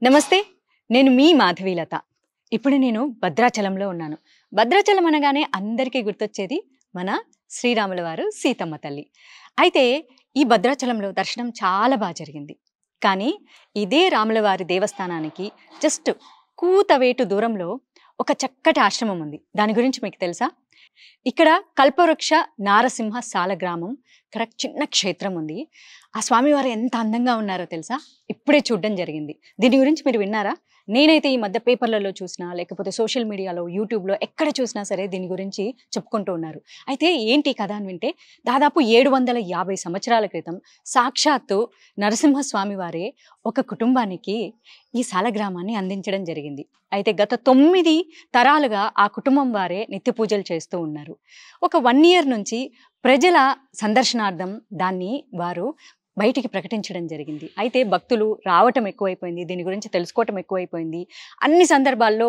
నమస్తే. నేను మీ మాధవీలత. ఇప్పుడు నేను భద్రాచలంలో ఉన్నాను. భద్రాచలం అనగానే అందరికీ గుర్తొచ్చేది మన శ్రీరాముల వారు, సీతమ్మ తల్లి. అయితే ఈ భద్రాచలంలో దర్శనం చాలా జరిగింది. కానీ ఇదే రాములవారి దేవస్థానానికి జస్ట్ కూతవేటు దూరంలో ఒక చక్కటి ఆశ్రమం ఉంది. దాని గురించి మీకు తెలుసా? ఇక్కడ కల్పవృక్ష నారసింహ సాలగ్రామం, ఇక్కడ చిన్న క్షేత్రం ఉంది. ఆ స్వామివారు ఎంత అందంగా ఉన్నారో తెలుసా? ఇప్పుడే చూడడం జరిగింది. దీని గురించి మీరు విన్నారా? నేనైతే ఈ మధ్య పేపర్లలో చూసినా, లేకపోతే సోషల్ మీడియాలో, యూట్యూబ్లో ఎక్కడ చూసినా సరే దీని గురించి చెప్పుకుంటూ ఉన్నారు. అయితే ఏంటి కథ అని వింటే, దాదాపు 750 సంవత్సరాల క్రితం సాక్షాత్తు నరసింహస్వామి వారే ఒక కుటుంబానికి ఈ సాలగ్రామాన్ని అందించడం జరిగింది. అయితే గత 9 తరాలుగా ఆ కుటుంబం వారే నిత్య పూజలు చేస్తూ ఉన్నారు. ఒక 1 year నుంచి ప్రజల సందర్శనార్థం దాన్ని వారు బయటికి ప్రకటించడం జరిగింది. అయితే భక్తులు రావటం ఎక్కువైపోయింది, దీని గురించి తెలుసుకోవటం ఎక్కువైపోయింది. అన్ని సందర్భాల్లో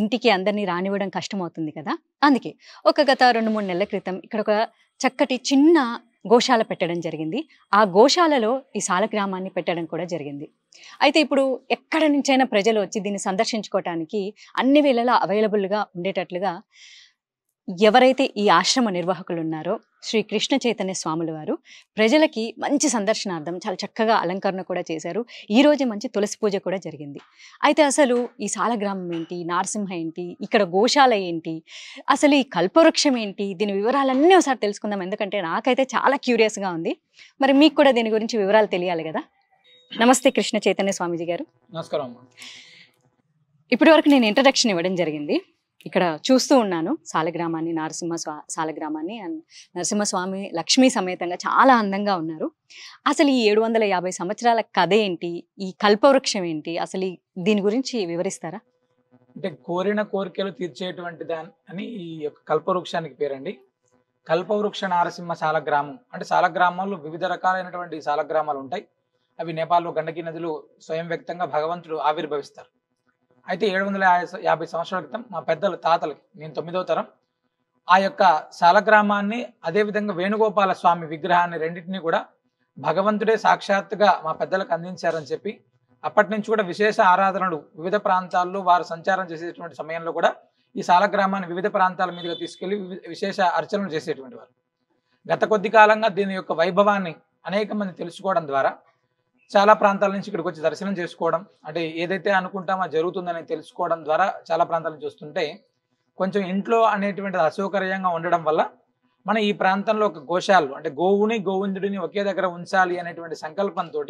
ఇంటికి అందరినీ రానివ్వడం కష్టమవుతుంది కదా. అందుకే గత 2-3 నెలల క్రితం ఇక్కడ ఒక చక్కటి చిన్న గోశాల పెట్టడం జరిగింది. ఆ గోశాలలో ఈ సాలగ్రామాన్ని పెట్టడం కూడా జరిగింది. అయితే ఇప్పుడు ఎక్కడి నుంచైనా ప్రజలు వచ్చి దీన్ని సందర్శించుకోవటానికి అన్ని వేళలా అవైలబుల్గా ఉండేటట్లుగా ఎవరైతే ఈ ఆశ్రమ నిర్వాహకులు ఉన్నారో శ్రీ కృష్ణ చైతన్య స్వాముల వారు ప్రజలకి మంచి సందర్శనార్థం చాలా చక్కగా అలంకరణ కూడా చేశారు. ఈ రోజే మంచి తులసి పూజ కూడా జరిగింది. అయితే అసలు ఈ సాలగ్రామం ఏంటి, నారసింహ ఏంటి, ఇక్కడ గోశాల ఏంటి, అసలు ఈ కల్పవృక్షం ఏంటి, దీని వివరాలన్నీ ఒకసారి తెలుసుకుందాం. ఎందుకంటే నాకైతే చాలా క్యూరియస్గా ఉంది. మరి మీకు కూడా దీని గురించి వివరాలు తెలియాలి కదా. నమస్తే కృష్ణ చైతన్య స్వామీజీ గారు. నమస్కారం. ఇప్పటి వరకు నేను ఇంట్రడక్షన్ ఇవ్వడం జరిగింది. ఇక్కడ చూస్తూ ఉన్నాను సాలగ్రామాన్ని, సాలగ్రామాన్ని. అండ్ నరసింహస్వామి లక్ష్మీ సమేతంగా చాలా అందంగా ఉన్నారు. అసలు ఈ 750 సంవత్సరాల కథ ఏంటి, ఈ కల్పవృక్షం ఏంటి, అసలు దీని గురించి వివరిస్తారా? అంటే కోరిన కోరికలు తీర్చేటువంటి అని ఈ యొక్క కల్పవృక్షానికి పేరండి. కల్పవృక్ష నారసింహ సాలగ్రామం అంటే సాలగ్రామాల్లో వివిధ రకాలైనటువంటి సాలగ్రామాలు ఉంటాయి. అవి నేపాల్లో గండకీ నదిలో స్వయం వ్యక్తంగా భగవంతుడు ఆవిర్భవిస్తారు. అయితే 750 సంవత్సరాల క్రితం మా పెద్దల తాతలకి, నేను 9వ తరం, ఆ యొక్క సాలగ్రామాన్ని అదేవిధంగా వేణుగోపాల స్వామి విగ్రహాన్ని రెండింటినీ కూడా భగవంతుడే సాక్షాత్తుగా మా పెద్దలకు అందించారని చెప్పి అప్పటి నుంచి కూడా విశేష ఆరాధనలు వివిధ ప్రాంతాల్లో వారు సంచారం చేసేటువంటి సమయంలో కూడా ఈ సాలగ్రామాన్ని వివిధ ప్రాంతాల మీదుగా తీసుకెళ్లి విశేష అర్చనలు చేసేటువంటి వారు. గత కొద్ది కాలంగా దీని యొక్క వైభవాన్ని అనేక మంది తెలుసుకోవడం ద్వారా చాలా ప్రాంతాల నుంచి ఇక్కడికి వచ్చి దర్శనం చేసుకోవడం, అంటే ఏదైతే అనుకుంటామో జరుగుతుందని తెలుసుకోవడం ద్వారా చాలా ప్రాంతాల నుంచి వస్తుంటే కొంచెం ఇంట్లో అనేటువంటిది అసౌకర్యంగా ఉండడం వల్ల మన ఈ ప్రాంతంలో ఒక గోశాలు అంటే గోవుని గోవిందుడిని ఒకే దగ్గర ఉంచాలి అనేటువంటి సంకల్పంతో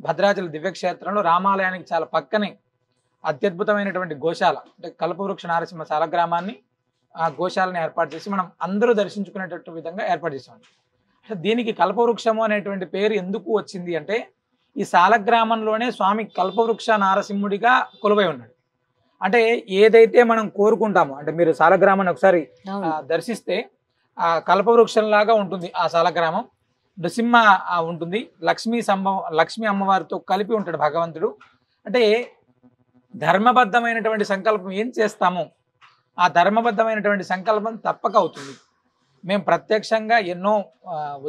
భద్రాచల దివ్యక్షేత్రంలో రామాలయానికి చాలా పక్కనే అత్యద్భుతమైనటువంటి గోశాల అంటే కల్పవృక్ష నారసింహ సాలగ్రామాన్ని, ఆ గోశాలని ఏర్పాటు చేసి మనం అందరూ దర్శించుకునేటట్టు విధంగా ఏర్పాటు చేసాం. దీనికి కల్పవృక్షము అనేటువంటి పేరు ఎందుకు వచ్చింది అంటే, ఈ సాలగ్రామంలోనే స్వామి కల్పవృక్ష నారసింహుడిగా కొలువై ఉన్నాడు. అంటే ఏదైతే మనం కోరుకుంటామో, అంటే మీరు సాలగ్రామాన్ని ఒకసారి దర్శిస్తే ఆ కల్పవృక్షం లాగా ఉంటుంది ఆ సాలగ్రామం. నృసింహ ఉంటుంది, లక్ష్మీ అమ్మవారితో కలిపి ఉంటాడు భగవంతుడు. అంటే ధర్మబద్ధమైనటువంటి సంకల్పం ఏం చేస్తామో ఆ ధర్మబద్ధమైనటువంటి సంకల్పం తప్పక అవుతుంది. మేము ప్రత్యక్షంగా ఎన్నో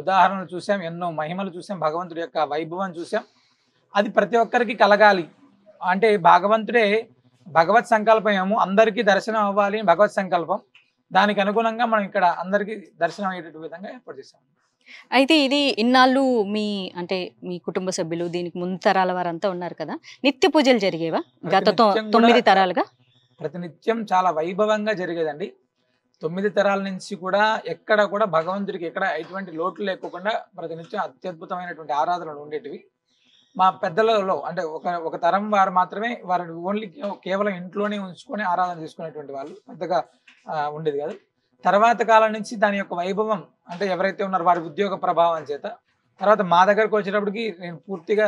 ఉదాహరణలు చూసాం, ఎన్నో మహిమలు చూసాం, భగవంతుడి యొక్క వైభవం చూసాం. అది ప్రతి ఒక్కరికి కలగాలి అంటే భగవంతుడే భగవత్ సంకల్పం ఏమో అందరికీ దర్శనం అవ్వాలి భగవత్ సంకల్పం. దానికి అనుగుణంగా మనం ఇక్కడ అందరికీ దర్శనం అయ్యేట విధంగా ఏర్పాటు చేసాం. అయితే ఇది ఇన్నాళ్ళు మీ కుటుంబ సభ్యులు, దీనికి ముందు తరాల వారంతా ఉన్నారు కదా, నిత్య పూజలు జరిగేవా గత 9 తరాలుగా? ప్రతినిత్యం చాలా వైభవంగా జరిగేదండి. 9 తరాల నుంచి కూడా ఎక్కడ కూడా భగవంతుడికి ఎక్కడ ఎటువంటి లోట్లు లేకుండా ప్రతినిత్యం అత్యద్భుతమైనటువంటి ఆరాధనలు ఉండేటివి. మా పెద్దలలో అంటే ఒక తరం వారు మాత్రమే వారిని ఓన్లీ కేవలం ఇంట్లోనే ఉంచుకొని ఆరాధన చేసుకునేటువంటి వాళ్ళు, పెద్దగా ఉండేది కాదు. తర్వాత కాలం నుంచి దాని యొక్క వైభవం అంటే ఎవరైతే ఉన్నారో వారి ఉద్యోగ ప్రభావం చేత తర్వాత మా దగ్గరకు వచ్చేటప్పటికి నేను పూర్తిగా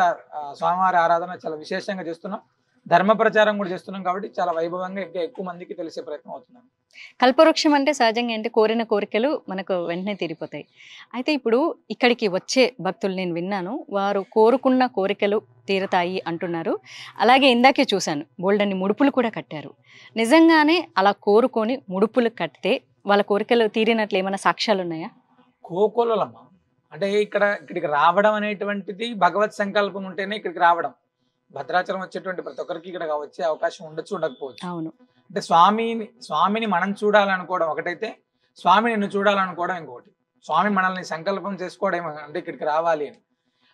స్వామివారి ఆరాధన చాలా విశేషంగా చేస్తున్నాం, ధర్మ ప్రచారం కూడా చేస్తున్నాం. కాబట్టి చాలా వైభవంగా ఇంకా ఎక్కువ మందికి తెలిసే ప్రయత్నం అవుతున్నాం. కల్పవృక్షం అంటే సహజంగా అంటే కోరిన కోరికలు మనకు వెంటనే తీరిపోతాయి. అయితే ఇప్పుడు ఇక్కడికి వచ్చే భక్తులు నేను విన్నాను, వారు కోరుకున్న కోరికలు తీరతాయి అంటున్నారు. అలాగే ఇందాకే చూశాను బోల్డన్ని ముడుపులు కూడా కట్టారు. నిజంగానే అలా కోరుకొని ముడుపులు కడితే వాళ్ళ కోరికలు తీరినట్లు ఏమైనా సాక్ష్యాలు ఉన్నాయా? కోకొల్లమ్మ అంటే ఇక్కడికి రావడం అనేటువంటిది భగవత్ సంకల్పం ఉంటేనే ఇక్కడికి రావడం. భద్రాచలం వచ్చేటువంటి ప్రతి ఒక్కరికి ఇక్కడ వచ్చే అవకాశం ఉండొచ్చు, ఉండకపోవచ్చు. అవును. అంటే స్వామిని మనం చూడాలనుకోవడం ఒకటైతే, స్వామి నిన్ను చూడాలనుకోవడం ఇంకొకటి. స్వామి మనల్ని సంకల్పం చేసుకోవడం అంటే ఇక్కడికి రావాలి అని.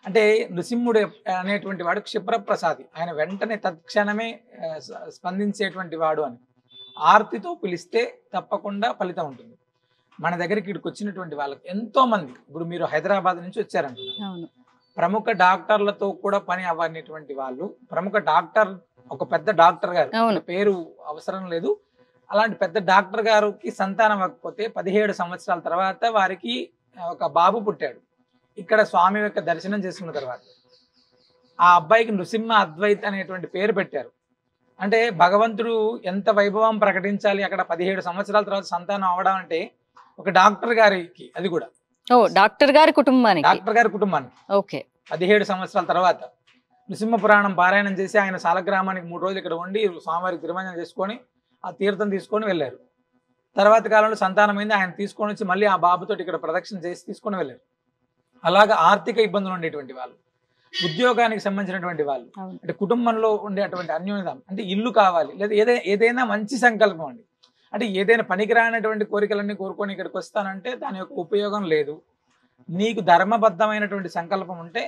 అంటే నృసింహుడు అనేటువంటి వాడు క్షిప్రప్రసాది, ఆయన వెంటనే తత్క్షణమే స్పందించేటువంటి వాడు అని. ఆర్తితో పిలిస్తే తప్పకుండా ఫలితం ఉంటుంది. మన దగ్గరికి ఇక్కడికి వచ్చినటువంటి వాళ్ళకి ఎంతో మంది, ఇప్పుడు మీరు హైదరాబాద్ నుంచి వచ్చారంటున్నారు, ప్రముఖ డాక్టర్లతో కూడా పని అవ్వనేటువంటి వాళ్ళు, ప్రముఖ డాక్టర్, ఒక పెద్ద డాక్టర్ గారు, పేరు అవసరం లేదు, అలాంటి పెద్ద డాక్టర్ గారికి సంతానం అవ్వకపోతే 17 సంవత్సరాల తర్వాత వారికి ఒక బాబు పుట్టాడు. ఇక్కడ స్వామి యొక్క దర్శనం చేసుకున్న తర్వాత ఆ అబ్బాయికి నృసింహ అద్వైత్ అనేటువంటి పేరు పెట్టారు. అంటే భగవంతుడు ఎంత వైభవం ప్రకటించాలి అక్కడ 17 సంవత్సరాల తర్వాత సంతానం అవడం అంటే ఒక డాక్టర్ గారికి, అది కూడా డాక్టర్ గారి కుటుంబానికి ఓకే 17 సంవత్సరాల తర్వాత నృసింహ పురాణం పారాయణం చేసి ఆయన సాలగ్రామానికి 3 రోజులు ఇక్కడ ఉండి స్వామివారికి తిరుమంజనం చేసుకొని ఆ తీర్థం తీసుకొని వెళ్ళారు. తర్వాత కాలంలో సంతానమైంది, ఆయన తీసుకొని వచ్చి మళ్ళీ ఆ బాబుతోటి ఇక్కడ ప్రదక్షిణ చేసి తీసుకొని వెళ్ళారు. అలాగా ఆర్థిక ఇబ్బందులు ఉండేటువంటి వాళ్ళు, ఉద్యోగానికి సంబంధించినటువంటి వాళ్ళు, అంటే కుటుంబంలో ఉండేటువంటి అన్యోన్యత, అంటే ఇల్లు కావాలి, లేదా ఏదైనా మంచి సంకల్పం అండి, అంటే ఏదైనా పనికిరానటువంటి కోరికలన్నీ కోరుకొని ఇక్కడికి వస్తానంటే దాని యొక్క ఉపయోగం లేదు. నీకు ధర్మబద్ధమైనటువంటి సంకల్పం ఉంటే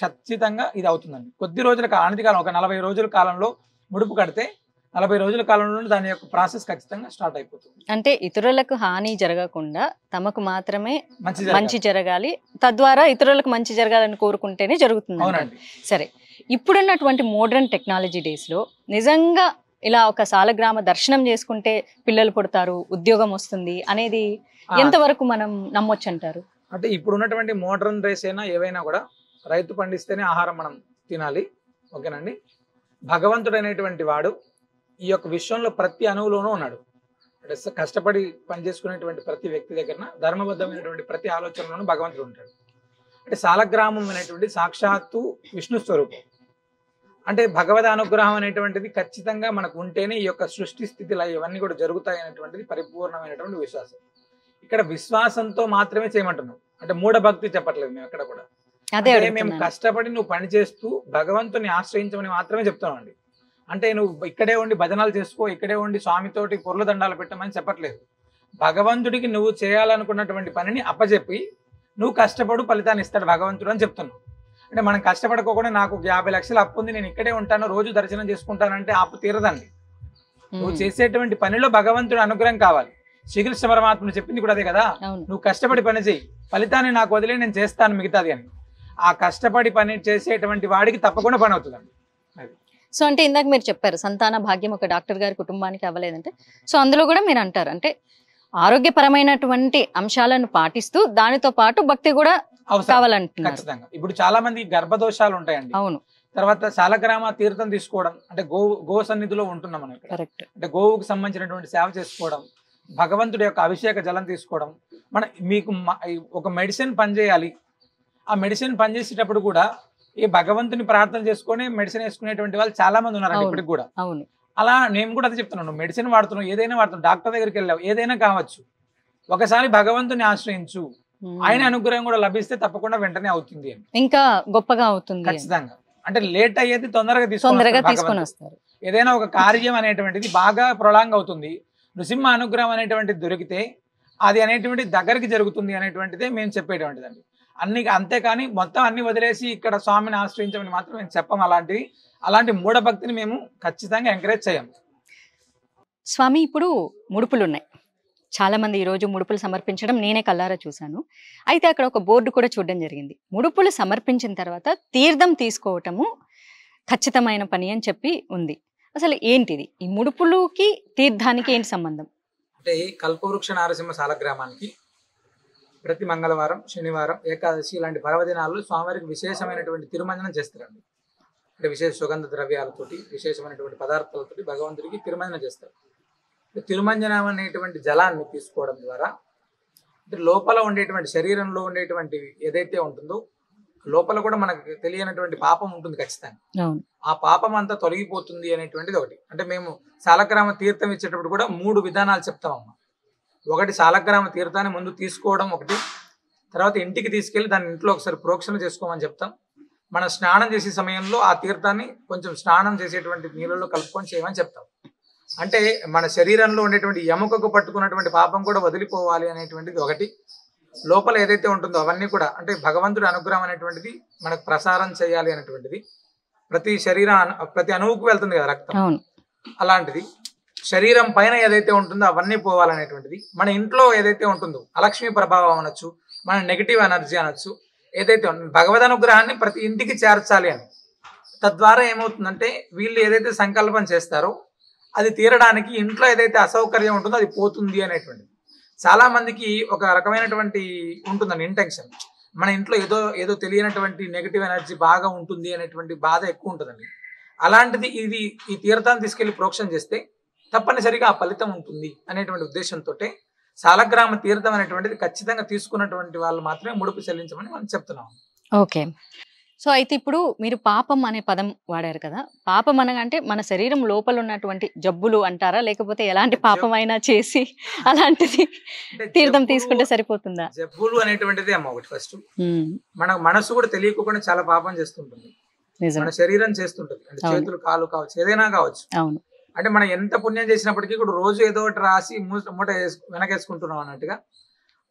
ఖచ్చితంగా ఇది అవుతుందండి. కొద్ది రోజుల అనతి కాలం, ఒక 40 రోజుల కాలంలో ముడుపు కడితే 40 రోజుల కాలంలో దాని యొక్క ప్రాసెస్ ఖచ్చితంగా స్టార్ట్ అయిపోతుంది. అంటే ఇతరులకు హాని జరగకుండా తమకు మాత్రమే మంచి జరగాలి, తద్వారా ఇతరులకు మంచి జరగాలని కోరుకుంటేనే జరుగుతుంది. అవునండి. సరే, ఇప్పుడున్నటువంటి మోడర్న్ టెక్నాలజీ డేస్ లో నిజంగా ఇలా ఒక సాలగ్రామ దర్శనం చేసుకుంటే పిల్లలు పుడతారు, ఉద్యోగం వస్తుంది అనేది ఎంతవరకు మనం నమ్మొచ్చు అంటారు? అంటే ఇప్పుడు ఉన్నటువంటి మోడర్న్ రేస్ అయినా ఏవైనా కూడా రైతు పండిస్తేనే ఆహారం మనం తినాలి, ఓకేనండి. భగవంతుడు అనేటువంటి వాడు ఈ యొక్క విశ్వంలో ప్రతి అణువులోనూ ఉన్నాడు. అంటే కష్టపడి పనిచేసుకునేటువంటి ప్రతి వ్యక్తి దగ్గర ధర్మబద్ధమైనటువంటి ప్రతి ఆలోచనలోనూ భగవంతుడు ఉంటాడు. అంటే సాలగ్రామం అనేటువంటి సాక్షాత్తు విష్ణు స్వరూపం. అంటే భగవద్ అనుగ్రహం అనేటువంటిది ఖచ్చితంగా మనకు ఉంటేనే ఈ యొక్క సృష్టి స్థితిలో ఇవన్నీ కూడా జరుగుతాయి అనేటువంటిది పరిపూర్ణమైనటువంటి విశ్వాసం. ఇక్కడ విశ్వాసంతో మాత్రమే చేయమంటున్నాం, అంటే మూఢభక్తి చెప్పట్లేదు మేము ఎక్కడ కూడా. మేము కష్టపడి నువ్వు పని చేస్తూ భగవంతుని ఆశ్రయించమని మాత్రమే చెప్తామండి. అంటే నువ్వు ఇక్కడే ఉండి భజనాలు చేసుకో, ఇక్కడే ఉండి స్వామితోటి పొర్ల దండాలు పెట్టమని చెప్పట్లేదు. భగవంతుడికి నువ్వు చేయాలనుకున్నటువంటి పనిని అప్పచెప్పి నువ్వు కష్టపడు, ఫలితాన్ని ఇస్తాడు భగవంతుడు అని చెప్తున్నావు. అంటే మనం కష్టపడుకోకుండా నాకు 50 లక్షలు అప్పు ఉంది, నేను ఇక్కడే ఉంటాను, రోజు దర్శనం చేసుకుంటానంటే అప్పు తీరదండి. నువ్వు చేసేటువంటి పనిలో భగవంతుడి అనుగ్రహం కావాలి. శ్రీకృష్ణ పరమాత్ముడు చెప్పింది కూడా అదే కదా, నువ్వు కష్టపడి పని చేయి, ఫలితాన్ని నాకు వదిలే, నేను చేస్తాను మిగతాది అని. ఆ కష్టపడి పని చేసేటువంటి వాడికి తప్పకుండా పని అవుతుందండి. సో అంటే ఇందాక మీరు చెప్పారు సంతాన భాగ్యం ఒక డాక్టర్ గారి కుటుంబానికి అవ్వలేదంటే, సో అందులో కూడా మీరు అంటారు అంటే ఆరోగ్యపరమైనటువంటి అంశాలను పాటిస్తూ దానితో పాటు భక్తి కూడా కావాలంటున్నారు. ఖచ్చితంగా. ఇప్పుడు చాలా మంది గర్భదోషాలు ఉంటాయండి. అవును. తర్వాత సాలగ్రామ తీర్థం తీసుకోవడం, అంటే గో సన్నిధిలో ఉంటున్నాం మనం ఇక్కడ, అంటే గోవుకు సంబంధించినటువంటి సేవ చేసుకోవడం, భగవంతుడి యొక్క అభిషేక జలం తీసుకోవడం. మీకు ఒక మెడిసిన్ పనిచేయాలి, ఆ మెడిసిన్ పనిచేసేటప్పుడు కూడా ఈ భగవంతుని ప్రార్థన చేసుకొని మెడిసిన్ వేసుకునేటువంటి వాళ్ళు చాలా మంది ఉన్నారండి ఇప్పటికి కూడా. అవును. అలా నేను కూడా అదే చెప్తున్నాను, మెడిసిన్ వాడుతున్నావు, ఏదైనా వాడుతున్నావు, డాక్టర్ దగ్గరికి వెళ్ళావు, ఏదైనా కావచ్చు, ఒకసారి భగవంతుని ఆశ్రయించు, ఆయన అనుగ్రహం కూడా లభిస్తే తప్పకుండా వెంటనే అవుతుంది అని, ఇంకా గొప్పగా అవుతుంది ఖచ్చితంగా. అంటే లేట్ అయ్యేది తొందరగా తీసుకొని వస్తారు. ఏదైనా ఒక కార్యం అనేటువంటిది బాగా ప్రొలాంగ్ అవుతుంది, నృసింహ అనుగ్రహం అనేటువంటిది దొరికితే అది అనేటువంటిది దగ్గరికి జరుగుతుంది అనేటువంటిదే మేము చెప్పేటువంటిదండి. అంతేకాని మొత్తం అన్ని వదిలేసి ఇక్కడ స్వామిని ఆశ్రయించమని మాత్రం మేము చెప్పం. అలాంటి మూఢభక్తిని మేము ఖచ్చితంగా ఎంకరేజ్ చేయం. స్వామి, ఇప్పుడు ముడుపులు ఉన్నాయి, చాలా మంది ఈరోజు ముడుపులు సమర్పించడం నేనే కల్లారా చూశాను. అయితే అక్కడ ఒక బోర్డు కూడా చూడడం జరిగింది, ముడుపులు సమర్పించిన తర్వాత తీర్థం తీసుకోవటము ఖచ్చితమైన పని అని చెప్పి ఉంది. అసలు ఏంటిది ఈ ముడుపులుకి తీర్థానికి ఏంటి సంబంధం? అంటే కల్పవృక్ష నారసింహ సాలగ్రామానికి ప్రతి మంగళవారం, శనివారం, ఏకాదశి ఇలాంటి పర్వదినాల్లో స్వామివారికి విశేషమైనటువంటి తిరుమంజనం చేస్తారండి. అంటే విశేష సుగంధ ద్రవ్యాలతోటి, విశేషమైనటువంటి పదార్థాలతోటి భగవంతుడికి తిరుమంజనం చేస్తారు. తిరుమంజనం అనేటువంటి జలాన్ని తీసుకోవడం ద్వారా అంటే లోపల ఉండేటువంటి శరీరంలో ఉండేటువంటి ఏదైతే ఉంటుందో లోపల కూడా మనకు తెలియనటువంటి పాపం ఉంటుంది ఖచ్చితంగా. ఆ పాపం అంతా తొలగిపోతుంది అనేటువంటిది ఒకటి. అంటే మేము సాలగ్రామ తీర్థం ఇచ్చేటప్పుడు కూడా 3 విధానాలు చెప్తామమ్మా. ఒకటి సాలగ్రామ తీర్థాన్ని ముందు తీసుకోవడం ఒకటి, తర్వాత ఇంటికి తీసుకెళ్ళి దాన్ని ఇంట్లో ఒకసారి ప్రోక్షణ చేసుకోమని చెప్తాం, మనం స్నానం చేసే సమయంలో ఆ తీర్థాన్ని కొంచెం స్నానం చేసేటువంటి నీళ్ళలో కలుపుకొని చేయమని చెప్తాం. అంటే మన శరీరంలో ఉండేటువంటి ఎముకకు పట్టుకున్నటువంటి పాపం కూడా వదిలిపోవాలి అనేటువంటిది ఒకటి. లోపల ఏదైతే ఉంటుందో అవన్నీ కూడా అంటే భగవంతుడి అనుగ్రహం అనేటువంటిది మనకు ప్రసారం చేయాలి అనేటువంటిది. ప్రతి అణువుకు వెళ్తుంది కదా రక్తం, అలాంటిది శరీరం పైన ఏదైతే ఉంటుందో అవన్నీ పోవాలనేటువంటిది. మన ఇంట్లో ఏదైతే ఉంటుందో అలక్ష్మి ప్రభావం అనొచ్చు, మన నెగిటివ్ ఎనర్జీ అనొచ్చు, ఏదైతే భగవద్ అనుగ్రహాన్ని ప్రతి ఇంటికి చేర్చాలి అని. తద్వారా ఏమవుతుందంటే వీళ్ళు ఏదైతే సంకల్పం చేస్తారో అది తీరడానికి ఇంట్లో ఏదైతే అసౌకర్యం ఉంటుందో అది పోతుంది అనేటువంటిది. చాలా మందికి ఒక రకమైనటువంటి ఉంటుందండి ఇంటెన్షన్, మన ఇంట్లో ఏదో తెలియనటువంటి నెగిటివ్ ఎనర్జీ బాగా ఉంటుంది అనేటువంటి బాధ ఎక్కువ ఉంటుందండి. అలాంటిది ఈ తీర్థాన్ని తీసుకెళ్లి ప్రోక్షణ చేస్తే తప్పనిసరిగా ఆ ఫలితం ఉంటుంది అనేటువంటి ఉద్దేశంతో సాలగ్రామ తీర్థం అనేటువంటిది ఖచ్చితంగా తీసుకున్నటువంటి వాళ్ళు మాత్రమే ముడుపు చెల్లించమని మనం చెప్తున్నాం. ఓకే. సో అయితే ఇప్పుడు మీరు పాపం అనే పదం వాడారు కదా, పాపం అనగంటే మన శరీరం లోపల ఉన్నటువంటి జబ్బులు అంటారా, లేకపోతే ఎలాంటి పాపం అయినా చేసి అలాంటిది తీర్థం తీసుకుంటే సరిపోతుందా? జబ్బులు అనేటువంటిది అమ్మ ఒకటి ఫస్ట్, మన మనసు కూడా తెలియకుండా చాలా పాపం చేస్తుంటుంది, మన శరీరం చేస్తుంటది. అంటే చేతులు కాలు కావచ్చు, ఏదైనా కావచ్చు. అవును. అంటే మనం ఎంత పుణ్యం చేసినప్పటికీ కూడా రోజు ఏదో ఒకటి రాసి మూట వెనకేసుకుంటున్నాం అన్నట్టుగా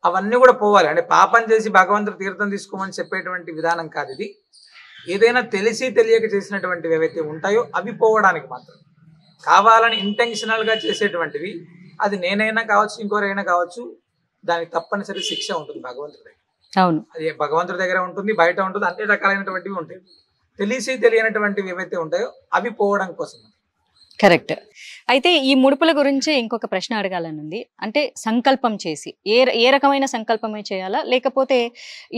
అవన్నీ కూడా పోవాలి. అంటే పాపం చేసి భగవంతుడు తీర్థం తీసుకోమని చెప్పేటువంటి విధానం కాదు ఇది. ఏదైనా తెలిసి తెలియక చేసినటువంటివి ఏవైతే ఉంటాయో అవి పోవడానికి మాత్రం కావాలని ఇంటెన్షనల్ గా చేసేటువంటివి, అది నేనైనా కావచ్చు ఇంకోరైనా కావచ్చు, దానికి తప్పనిసరి శిక్ష ఉంటుంది భగవంతుడి దగ్గర. అవును, అది భగవంతుడి దగ్గర ఉంటుంది, బయట ఉంటుంది, అన్ని రకాలైనటువంటివి ఉంటాయి. తెలిసి తెలియనటువంటివి ఏవైతే ఉంటాయో అవి పోవడం కోసం. కరెక్ట్. అయితే ఈ ముడుపుల గురించి ఇంకొక ప్రశ్న అడగాలని ఉంది. అంటే సంకల్పం చేసి ఏ రకమైన సంకల్పమే చేయాలా, లేకపోతే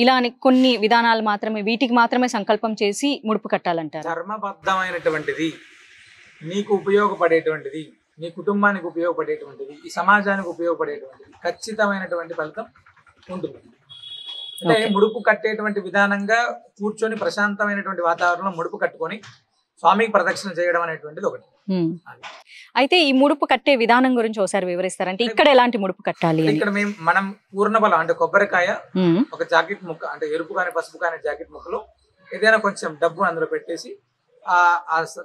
ఇలాని కొన్ని విధానాలు మాత్రమే, వీటికి మాత్రమే సంకల్పం చేసి ముడుపు కట్టాలంటారు? ధర్మబద్ధమైనటువంటిది, నీకు ఉపయోగపడేటువంటిది, నీ కుటుంబానికి ఉపయోగపడేటువంటిది, ఈ సమాజానికి ఉపయోగపడేటువంటిది ఖచ్చితమైనటువంటి ఫలితం ఉంటుంది. అంటే ముడుపు కట్టేటువంటి విధానంగా కూర్చొని ప్రశాంతమైనటువంటి వాతావరణంలో ముడుపు కట్టుకొని స్వామికి ప్రదక్షిణ చేయడం అనేటువంటిది ఒకటి. అయితే ఈ ముడుపు కట్టే విధానం గురించి ఒకసారి వివరిస్తారంటే ఇక్కడ ఎలాంటి ముడుపు కట్టాలి? ఇక్కడ మనం పూర్ణబలం అంటే కొబ్బరికాయ, ఒక జాకెట్ ముక్క, అంటే ఎరుపు కానీ పసుపు కానీ జాకెట్ ముక్కలో ఏదైనా కొంచెం డబ్బు అందులో పెట్టేసి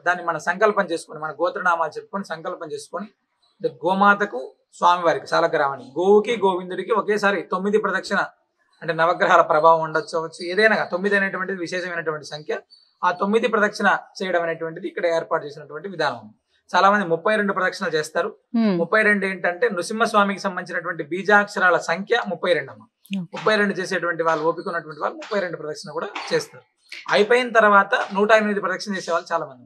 దాన్ని మనం సంకల్పం చేసుకొని, మన గోత్రనామాలు చెప్పుకొని సంకల్పం చేసుకొని, గోమాతకు స్వామివారికి సాలగ్రామానికి, గోవుకి గోవిందుడికి ఒకేసారి 9 ప్రదక్షిణ, అంటే నవగ్రహాల ప్రభావం ఉండొచ్చు, ఏదైనా 9 అనేటువంటిది విశేషమైనటువంటి సంఖ్య. ఆ 9 ప్రదక్షిణ చేయడం అనేటువంటిది ఇక్కడ ఏర్పాటు చేసినటువంటి విధానం. చాలా మంది 32 ప్రదక్షిణలు చేస్తారు. 32 ఏంటంటే నృసింహస్వామికి సంబంధించినటువంటి బీజాక్షరాల సంఖ్య 32 అమ్మ. 32 చేసేటువంటి వాళ్ళు, ఓపిక ఉన్నటువంటి వాళ్ళు 32 ప్రదక్షిణ కూడా చేస్తారు. అయిపోయిన తర్వాత 108 ప్రదక్షిణ చేసే వాళ్ళు చాలా మంది.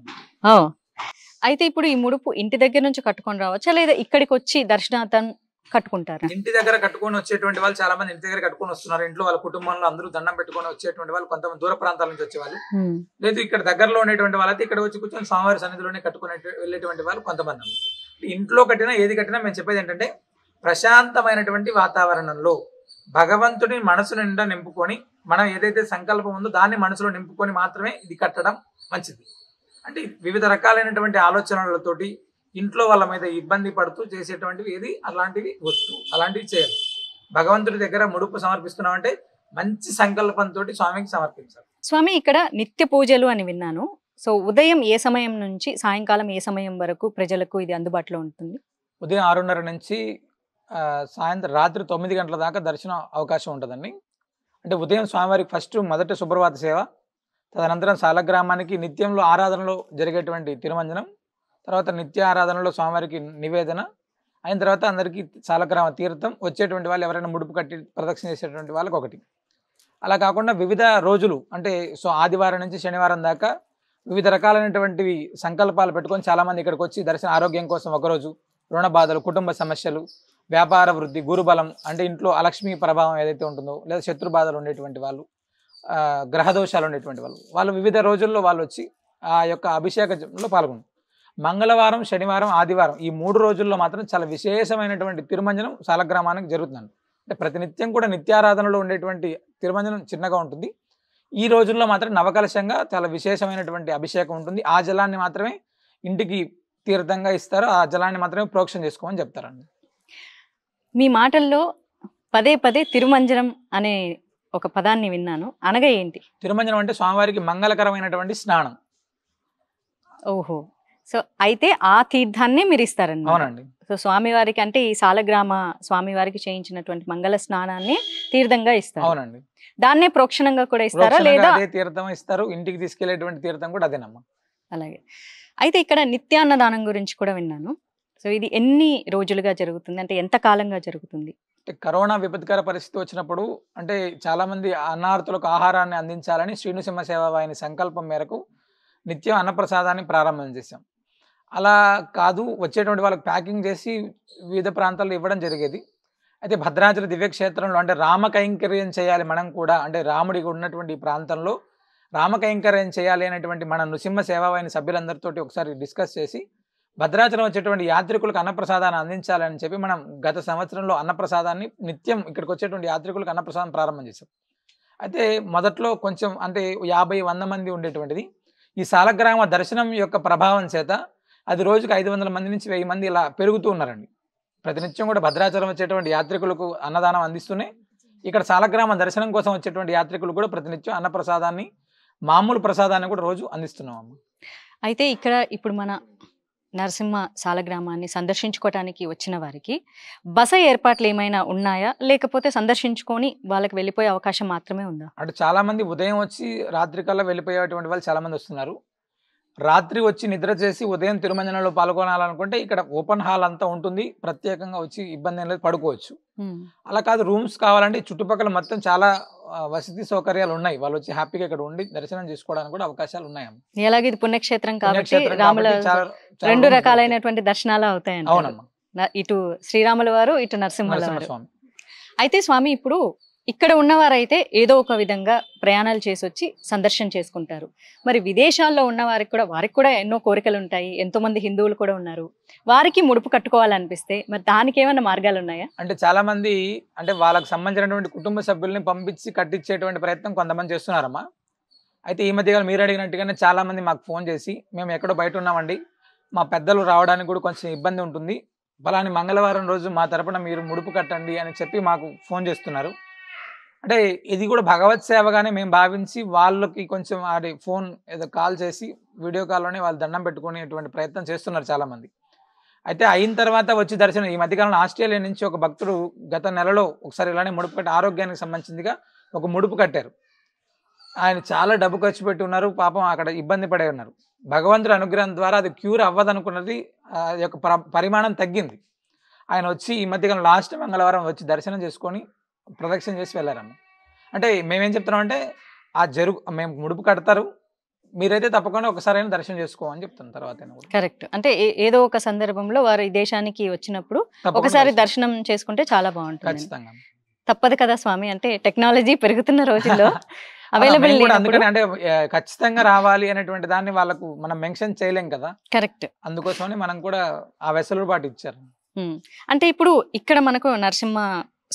అయితే ఇప్పుడు ఈ ముడుపు ఇంటి దగ్గర నుంచి కట్టుకొని రావచ్చా, లేదా ఇక్కడికి వచ్చి దర్శనార్థం కట్టుకుంటారు? ఇంటి దగ్గర కట్టుకొని వచ్చేటువంటి వాళ్ళు చాలా మంది ఇంటి దగ్గర కట్టుకొని వస్తున్నారు. ఇంట్లో వాళ్ళ కుటుంబంలో అందరూ దండం పెట్టుకొని వచ్చేటువంటి వాళ్ళు, కొంతమంది దూర ప్రాంతాల నుంచి వచ్చేవాళ్ళు, లేదు ఇక్కడ దగ్గరలో ఉండేటువంటి వాళ్ళైతే ఇక్కడ వచ్చి కూర్చొని స్వామివారి సన్నిధిలోనే కట్టుకునే వెళ్ళేటువంటి వాళ్ళు కొంతమంది. ఇంట్లో కట్టినా ఏది కట్టినా మేము చెప్పేది ఏంటంటే ప్రశాంతమైనటువంటి వాతావరణంలో భగవంతుడి మనసు నిండా నింపుకొని, మనం ఏదైతే సంకల్పం ఉందో దాన్ని మనసులో నింపుకొని మాత్రమే ఇది కట్టడం మంచిది. అంటే వివిధ రకాలైనటువంటి ఆలోచనలతోటి ఇంట్లో వాళ్ళ మీద ఇబ్బంది పడుతూ చేసేటువంటివి ఏది అలాంటివి వద్దు, అలాంటివి చేయాలి. భగవంతుడి దగ్గర ముడుపు సమర్పిస్తున్నామంటే మంచి సంకల్పంతో స్వామికి సమర్పించాలి. స్వామి, ఇక్కడ నిత్య పూజలు అని విన్నాను. సో ఉదయం ఏ సమయం నుంచి సాయంకాలం ఏ సమయం వరకు ప్రజలకు ఇది అందుబాటులో ఉంటుంది? ఉదయం 6:30 నుంచి సాయంత్రం రాత్రి 9 గంటల దాకా దర్శనం అవకాశం ఉంటుందండి. అంటే ఉదయం స్వామివారికి ఫస్ట్ మొదటి సుప్రభాత సేవ, తదనంతరం సాలగ్రామానికి నిత్యంలో ఆరాధనలో జరిగేటువంటి తిరుమంజనం, తర్వాత నిత్య ఆరాధనలో స్వామివారికి నివేదన అయిన తర్వాత అందరికీ సాలగ్రామ తీర్థం, వచ్చేటువంటి వాళ్ళు ఎవరైనా ముడుపు కట్టి ప్రదక్షిణ చేసేటువంటి వాళ్ళకి ఒకటి. అలా కాకుండా వివిధ రోజులు, అంటే ఆదివారం నుంచి శనివారం దాకా వివిధ రకాలైనటువంటివి సంకల్పాలు పెట్టుకొని చాలామంది ఇక్కడికి వచ్చి దర్శన ఆరోగ్యం కోసం ఒకరోజు, రుణ బాధలు, కుటుంబ సమస్యలు, వ్యాపార వృద్ధి, గురుబలం, అంటే ఇంట్లో అలక్ష్మి ప్రభావం ఏదైతే ఉంటుందో, లేదా శత్రు బాధలు ఉండేటువంటి వాళ్ళు, గ్రహదోషాలు ఉండేటువంటి వాళ్ళు వివిధ రోజుల్లో వాళ్ళు వచ్చి ఆ యొక్క అభిషేకంలో పాల్గొంటారు. మంగళవారం, శనివారం, ఆదివారం ఈ 3 రోజుల్లో మాత్రం చాలా విశేషమైనటువంటి తిరుమంజనం సాలగ్రామానికి జరుగుతుందండి. అంటే ప్రతినిత్యం కూడా నిత్యారాధనలో ఉండేటువంటి తిరుమంజనం చిన్నగా ఉంటుంది. ఈ రోజుల్లో మాత్రం నవకలశంగా చాలా విశేషమైనటువంటి అభిషేకం ఉంటుంది. ఆ జలాన్ని మాత్రమే ఇంటికి తీర్థంగా ఇస్తారు, ఆ జలాన్ని మాత్రమే ప్రోక్షణ చేసుకోమని చెప్తారండి. మీ మాటల్లో పదే పదే తిరుమంజనం అనే ఒక పదాన్ని విన్నాను, అనగా ఏంటి? తిరుమంజనం అంటే స్వామివారికి మంగళకరమైనటువంటి స్నానం. ఓహో! సో అయితే ఆ తీర్థాన్నే మీరు ఇస్తారన్నమాట. అవునండి. సో స్వామివారికి అంటే ఈ సాలగ్రామ స్వామివారికి చేయించినటువంటి మంగళ స్నానాన్ని తీర్థంగా ఇస్తారు. అవునండి. దాన్నే ప్రోక్షణంగా కూడా ఇస్తారా ప్రోక్షణంగా లేదా? అదే తీర్థం ఇస్తారు. ఇంటికి తీసుకెళ్లేటువంటి తీర్థం కూడా అదేనమ్మా. అలాగే. అయితే ఇక్కడ నిత్యాన్నదానం గురించి కూడా విన్నాను. సో ఇది ఎన్ని రోజులుగా జరుగుతుంది? అంటే ఎంత కాలంగా జరుగుతుంది? అంటే కరోనా విపత్కర పరిస్థితి వచ్చినప్పుడు అంటే చాలా మంది అన్నార్తులకు ఆహారాన్ని అందించాలని శ్రీనృసింహ సేవ వాహిని సంకల్పం మేరకు నిత్యం అన్నప్రసాదాన్ని ప్రారంభం చేశాం. అలా కాదు, వచ్చేటువంటి వాళ్ళకి ప్యాకింగ్ చేసి వివిధ ప్రాంతాల్లో ఇవ్వడం జరిగేది. అయితే భద్రాచల దివ్యక్షేత్రంలో అంటే రామ కైంకర్యం చేయాలి మనం కూడా, అంటే రాముడికి ఉన్నటువంటి ఈ ప్రాంతంలో రామ కైంకర్యం చేయాలి అనేటువంటి మన నృసింహ సేవావాహిని సభ్యులందరితోటి ఒకసారి డిస్కస్ చేసి భద్రాచలం వచ్చేటువంటి యాత్రికులకు అన్నప్రసాదాన్ని అందించాలని చెప్పి మనం గత సంవత్సరంలో అన్నప్రసాదాన్ని నిత్యం ఇక్కడికి వచ్చేటువంటి యాత్రికులకు అన్నప్రసాదం ప్రారంభం చేశాం. అయితే మొదట్లో కొంచెం అంటే 50-100 మంది ఉండేటువంటిది. ఈ సాలగ్రామ దర్శనం యొక్క ప్రభావం చేత అది రోజుకి 500 మంది నుంచి 1000 మంది ఇలా పెరుగుతూ ఉన్నారండి. ప్రతినిత్యం కూడా భద్రాచలం వచ్చేటువంటి యాత్రికులకు అన్నదానం అందిస్తూనే ఇక్కడ సాలగ్రామ దర్శనం కోసం వచ్చేటువంటి యాత్రికులు కూడా ప్రతినిత్యం అన్నప్రసాదాన్ని, మామూలు ప్రసాదాన్ని కూడా రోజు అందిస్తున్నాం. అయితే ఇక్కడ ఇప్పుడు మన నరసింహ సాలగ్రామాన్ని సందర్శించుకోవటానికి వచ్చిన వారికి బస ఏర్పాట్లు ఏమైనా ఉన్నాయా, లేకపోతే సందర్శించుకొని వాళ్ళకి వెళ్ళిపోయే అవకాశం మాత్రమే ఉందా? అంటే చాలా మంది ఉదయం వచ్చి రాత్రి కల్లా వెళ్ళిపోయేటువంటి వాళ్ళు చాలా మంది వస్తున్నారు. రాత్రి వచ్చి నిద్ర చేసి ఉదయం తిరుమంజనంలో పాల్గొనాలనుకుంటే ఇక్కడ ఓపెన్ హాల్ అంతా ఉంటుంది, ప్రత్యేకంగా వచ్చి ఇబ్బంది ఏం లేదు, పడుకోవచ్చు. అలా కాదు, రూమ్స్ కావాలంటే చుట్టుపక్కల మొత్తం చాలా వసతి సౌకర్యాలు ఉన్నాయి, వాళ్ళు వచ్చి హ్యాపీగా ఇక్కడ ఉండి దర్శనం చేసుకోవడానికి కూడా అవకాశాలు ఉన్నాయి. ఎలాగ ఇది పుణ్యక్షేత్రం కాబట్టి రాముల రెండు రకాలైనటువంటి దర్శనాలు అవుతాయండి. అవునమ్మా. ఇటు శ్రీరాముల వారు, ఇటు నరసింహ స్వామి. అయితే స్వామి ఇప్పుడు ఇక్కడ ఉన్నవారైతే ఏదో ఒక విధంగా ప్రయాణాలు చేసి వచ్చి సందర్శన చేసుకుంటారు. మరి విదేశాల్లో ఉన్న వారికి కూడా ఎన్నో కోరికలు ఉంటాయి, ఎంతో మంది హిందువులు కూడా ఉన్నారు, వారికి ముడుపు కట్టుకోవాలనిపిస్తే మరి దానికి ఏమైనా మార్గాలు ఉన్నాయా? అంటే చాలా మంది అంటే వాళ్ళకి సంబంధించినటువంటి కుటుంబ సభ్యుల్ని పంపించి కట్టించేటువంటి ప్రయత్నం కొంతమంది చేస్తున్నారమ్మా. అయితే ఈ మధ్యకాలం మీరు అడిగినట్టుగానే చాలా మంది మాకు ఫోన్ చేసి, మేము ఎక్కడో బయట ఉన్నామండి, మా పెద్దలు రావడానికి కూడా కొంచెం ఇబ్బంది ఉంటుంది, ఫలాని మంగళవారం రోజు మా తరపున మీరు ముడుపు కట్టండి అని చెప్పి మాకు ఫోన్ చేస్తున్నారు. అంటే ఇది కూడా భగవత్ సేవగానే మేము భావించి వాళ్ళకి కొంచెం అది ఫోన్ ఏదో కాల్ చేసి వీడియో కాల్లోనే వాళ్ళు దండం పెట్టుకునేటువంటి ప్రయత్నం చేస్తున్నారు చాలామంది. అయితే అయిన తర్వాత వచ్చి దర్శనం, ఈ మధ్యకాలంలో ఆస్ట్రేలియా నుంచి ఒక భక్తుడు గత నెలలో ఒకసారి ఇలానే ముడుపు కట్టి ఆరోగ్యానికి సంబంధించిందిగా ఒక ముడుపు కట్టారు. ఆయన చాలా డబ్బు ఖర్చు పెట్టి ఉన్నారు, పాపం అక్కడ ఇబ్బంది పడే ఉన్నారు. భగవంతుడి అనుగ్రహం ద్వారా అది క్యూర్ అవ్వదనుకున్నది యొక్క పరిమాణం తగ్గింది. ఆయన వచ్చి ఈ మధ్యకాలం లాస్ట్ మంగళవారం వచ్చి దర్శనం చేసుకొని ప్రదక్షిణ చేసి వెళ్ళారమ్మ. అంటే మేమేం చెప్తున్నాం అంటే మేము ముడుపు కడతారు, మీరైతే తప్పకుండా ఒకసారైనా దర్శనం చేసుకోమని చెప్తాను. తర్వాత కరెక్ట్. అంటే ఏదో ఒక సందర్భంలో వారు ఈ దేశానికి వచ్చినప్పుడు ఒకసారి దర్శనం చేసుకుంటే చాలా బాగుంటుంది. ఖచ్చితంగా తప్పదు కదా స్వామి, అంటే టెక్నాలజీ పెరుగుతున్న రోజుల్లో అవైలబుల్ అందుకని అంటే ఖచ్చితంగా రావాలి అనేటువంటి దాన్ని వాళ్ళకు మనం మెన్షన్ చేయలేం కదా. కరెక్ట్. అందుకోసమని మనం కూడా ఆ వెసులుబాటు ఇచ్చారు. అంటే ఇప్పుడు ఇక్కడ మనకు నరసింహ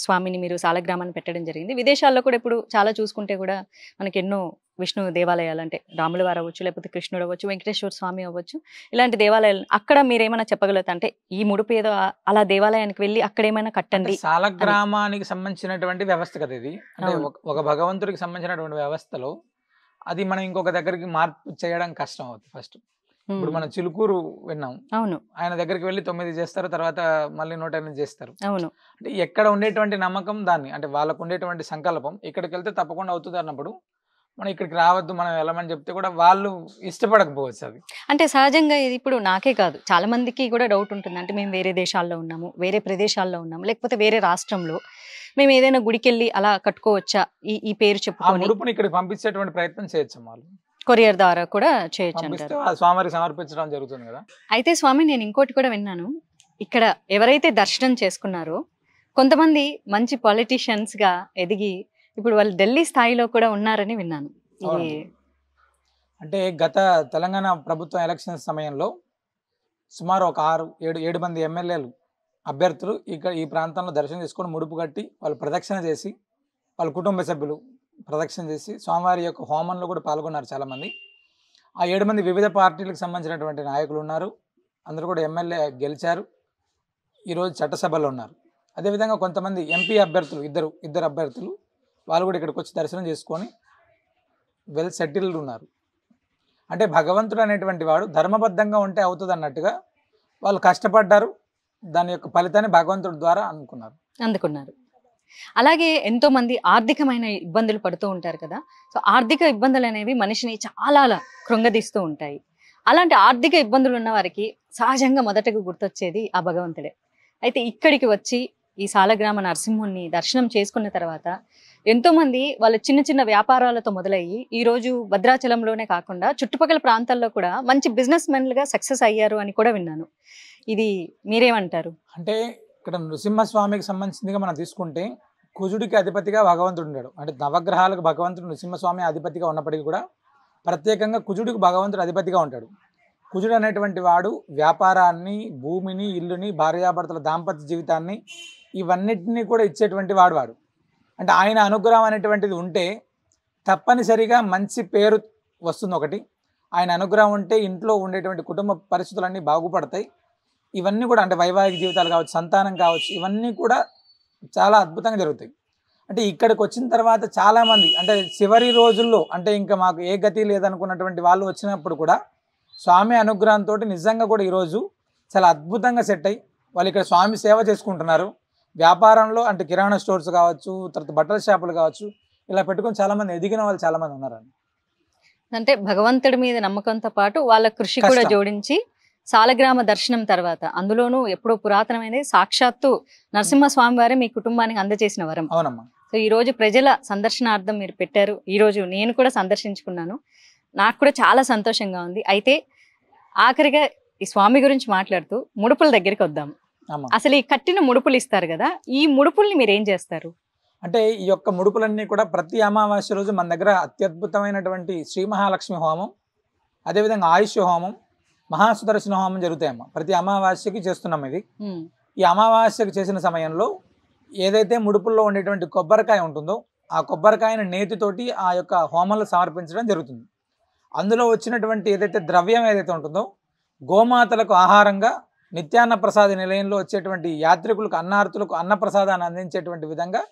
స్వామిని మీరు సాలగ్రామాన్ని పెట్టడం జరిగింది. విదేశాల్లో కూడా ఇప్పుడు చాలా చూసుకుంటే కూడా మనకి ఎన్నో విష్ణు దేవాలయాలు, అంటే రాముల వారు అవ్వచ్చు, లేకపోతే కృష్ణుడు అవ్వచ్చు, వెంకటేశ్వర స్వామి అవ్వచ్చు, ఇలాంటి దేవాలయాలు అక్కడ మీరేమైనా చెప్పగలుగుతా అంటే ఈ ముడుపు ఏదో అలా దేవాలయానికి వెళ్ళి అక్కడ ఏమైనా కట్టండి. సాలగ్రామానికి సంబంధించినటువంటి వ్యవస్థ కదా ఇది. అంటే ఒక భగవంతుడికి సంబంధించినటువంటి వ్యవస్థలో అది మనం ఇంకొక దగ్గరికి మార్పు చేయడం కష్టం అవుతుంది. ఫస్ట్ ఇప్పుడు మనం చిలుకూరు విన్నాం, అవును, ఆయన దగ్గరికి వెళ్ళి 9 చేస్తారు, తర్వాత మళ్ళీ 108 చేస్తారు. అవును. అంటే ఎక్కడ ఉండేటువంటి నమ్మకం దాన్ని, అంటే వాళ్ళకు ఉండేటువంటి సంకల్పం ఇక్కడికి వెళ్తే తప్పకుండా అవుతుంది అన్నప్పుడు మనం ఇక్కడికి రావద్దు, మనం వెళ్ళమని చెప్తే కూడా వాళ్ళు ఇష్టపడకపోవచ్చు. అది అంటే సహజంగా ఇది ఇప్పుడు నాకే కాదు చాలా మందికి కూడా డౌట్ ఉంటుంది. అంటే మేము వేరే దేశాల్లో ఉన్నాము, వేరే ప్రదేశాల్లో ఉన్నాము, లేకపోతే వేరే రాష్ట్రంలో మేము ఏదైనా గుడికి వెళ్ళి అలా కట్టుకోవచ్చా ఈ పేరు చెప్పుకొని ముడుపుని ఇక్కడికి పంపించేటువంటి ప్రయత్నం చేయొచ్చు, వాళ్ళు కొరియర్ ద్వారా కూడా చేయొచ్చు అంటారు. స్వామివారికి సమర్పించడం జరుగుతుంది కదా. అయితే స్వామి నేను ఇంకోటి కూడా విన్నాను, ఇక్కడ ఎవరైతే దర్శనం చేసుకున్నారో కొంతమంది మంచి పొలిటీషియన్స్ గా ఎదిగి ఇప్పుడు వాళ్ళు ఢిల్లీ స్థాయిలో కూడా ఉన్నారని విన్నాను. అంటే గత తెలంగాణ ప్రభుత్వం ఎలక్షన్ సమయంలో సుమారు ఒక 6-7 మంది ఎమ్మెల్యేలు అభ్యర్థులు ఇక్కడ ఈ ప్రాంతంలో దర్శనం చేసుకొని ముడుపు కట్టి వాళ్ళు ప్రదక్షిణ చేసి వాళ్ళ కుటుంబ సభ్యులు ప్రదక్షిణ చేసి స్వామివారి యొక్క హోమంలో కూడా పాల్గొన్నారు చాలామంది. ఆ 7 మంది వివిధ పార్టీలకు సంబంధించినటువంటి నాయకులు ఉన్నారు, అందరూ కూడా ఎమ్మెల్యే గెలిచారు, ఈరోజు చట్టసభలో ఉన్నారు. అదేవిధంగా కొంతమంది ఎంపీ అభ్యర్థులు ఇద్దరు అభ్యర్థులు వాళ్ళు కూడా ఇక్కడికి వచ్చి దర్శనం చేసుకొని వెల్ సెటిల్డ్ ఉన్నారు. అంటే భగవంతుడు అనేటువంటి వాడు ధర్మబద్ధంగా ఉంటే అవుతుంది అన్నట్టుగా వాళ్ళు కష్టపడ్డారు, దాని యొక్క ఫలితాన్ని భగవంతుడి ద్వారా అందుకున్నారు. అలాగే ఎంతో మంది ఆర్థికమైన ఇబ్బందులు పడుతూ ఉంటారు కదా. సో ఆర్థిక ఇబ్బందులు అనేవి మనిషిని చాలా కృంగదీస్తూ ఉంటాయి. అలాంటి ఆర్థిక ఇబ్బందులు ఉన్న వారికి సహజంగా మొదటగా గుర్తొచ్చేది ఆ భగవంతుడే. అయితే ఇక్కడికి వచ్చి ఈ సాలగ్రామ నరసింహుణ్ణి దర్శనం చేసుకున్న తర్వాత ఎంతో మంది వాళ్ళ చిన్న చిన్న వ్యాపారాలతో మొదలయ్యి ఈ రోజు భద్రాచలంలోనే కాకుండా చుట్టుపక్కల ప్రాంతాల్లో కూడా మంచి బిజినెస్ మెన్లుగా సక్సెస్ అయ్యారు అని కూడా విన్నాను. ఇది మీరేమంటారు? అంటే ఇక్కడ నృసింహస్వామికి సంబంధించిందిగా మనం తీసుకుంటే కుజుడికి అధిపతిగా భగవంతుడు ఉన్నాడు. అంటే నవగ్రహాలకు భగవంతుడు నృసింహస్వామి అధిపతిగా ఉన్నప్పటికీ కూడా ప్రత్యేకంగా కుజుడికి భగవంతుడు అధిపతిగా ఉంటాడు. కుజుడు అనేటువంటి వాడు వ్యాపారాన్ని, భూమిని, ఇల్లుని, భార్యాభర్తల దాంపత్య జీవితాన్ని ఇవన్నిటినీ కూడా ఇచ్చేటువంటి వాడు. అంటే ఆయన అనుగ్రహం అనేటువంటిది ఉంటే తప్పనిసరిగా మంచి పేరు వస్తుంది. ఒకటి, ఆయన అనుగ్రహం ఉంటే ఇంట్లో ఉండేటువంటి కుటుంబ పరిస్థితులన్నీ బాగుపడతాయి. ఇవన్నీ కూడా అంటే వైవాహిక జీవితాలు కావచ్చు, సంతానం కావచ్చు, ఇవన్నీ కూడా చాలా అద్భుతంగా జరుగుతాయి. అంటే ఇక్కడికి వచ్చిన తర్వాత చాలామంది అంటే చివరి రోజుల్లో అంటే ఇంకా మాకు ఏ గతి లేదనుకున్నటువంటి వాళ్ళు వచ్చినప్పుడు కూడా స్వామి అనుగ్రహంతో నిజంగా కూడా ఈరోజు చాలా అద్భుతంగా సెట్ అయ్యి వాళ్ళు ఇక్కడ స్వామి సేవ చేసుకుంటున్నారు. వ్యాపారంలో అంటే కిరాణా స్టోర్స్ కావచ్చు, తర్వాత బట్టల షాపులు కావచ్చు, ఇలా పెట్టుకొని చాలామంది ఎదిగిన వాళ్ళు చాలామంది ఉన్నారండి. అంటే భగవంతుడి మీద నమ్మకంతో పాటు వాళ్ళ కృషి కూడా జోడించి సాలగ్రామ దర్శనం తర్వాత, అందులోనూ ఎప్పుడో పురాతనమైనది సాక్షాత్తు నరసింహస్వామి వారే మీ కుటుంబానికి అందజేసిన వరం. అవునమ్మా. సో ఈ రోజు ప్రజల సందర్శనార్థం మీరు పెట్టారు. ఈ రోజు నేను కూడా సందర్శించుకున్నాను. నాకు కూడా చాలా సంతోషంగా ఉంది. అయితే ఆఖరిగా ఈ స్వామి గురించి మాట్లాడుతూ ముడుపుల దగ్గరికి వద్దాం. అసలు ఈ కట్టిన ముడుపులు ఇస్తారు కదా, ఈ ముడుపుల్ని మీరు ఏం చేస్తారు? అంటే ఈ యొక్క ముడుపులన్నీ కూడా ప్రతి అమావాస్య రోజు మన దగ్గర అత్యద్భుతమైనటువంటి శ్రీ మహాలక్ష్మి హోమం, అదేవిధంగా ఆయుష్ హోమం, మహాసుదర్శన హోమం జరుగుతాయమ్మా. ప్రతి అమావాస్యకి చేస్తున్నాం ఇది. ఈ అమావాస్యకి చేసిన సమయంలో ఏదైతే ముడుపుల్లో ఉండేటువంటి కొబ్బరికాయ ఉంటుందో ఆ కొబ్బరికాయను నేతితోటి ఆ యొక్క హోమంలో సమర్పించడం జరుగుతుంది. అందులో వచ్చినటువంటి ఏదైతే ద్రవ్యం ఏదైతే ఉంటుందో గోమాతలకు ఆహారంగా నిత్యాన్న ప్రసాద నిలయంలో వచ్చేటువంటి యాత్రికులకు, అన్నార్థులకు అన్నప్రసాదాన్ని అందించేటువంటి విధంగా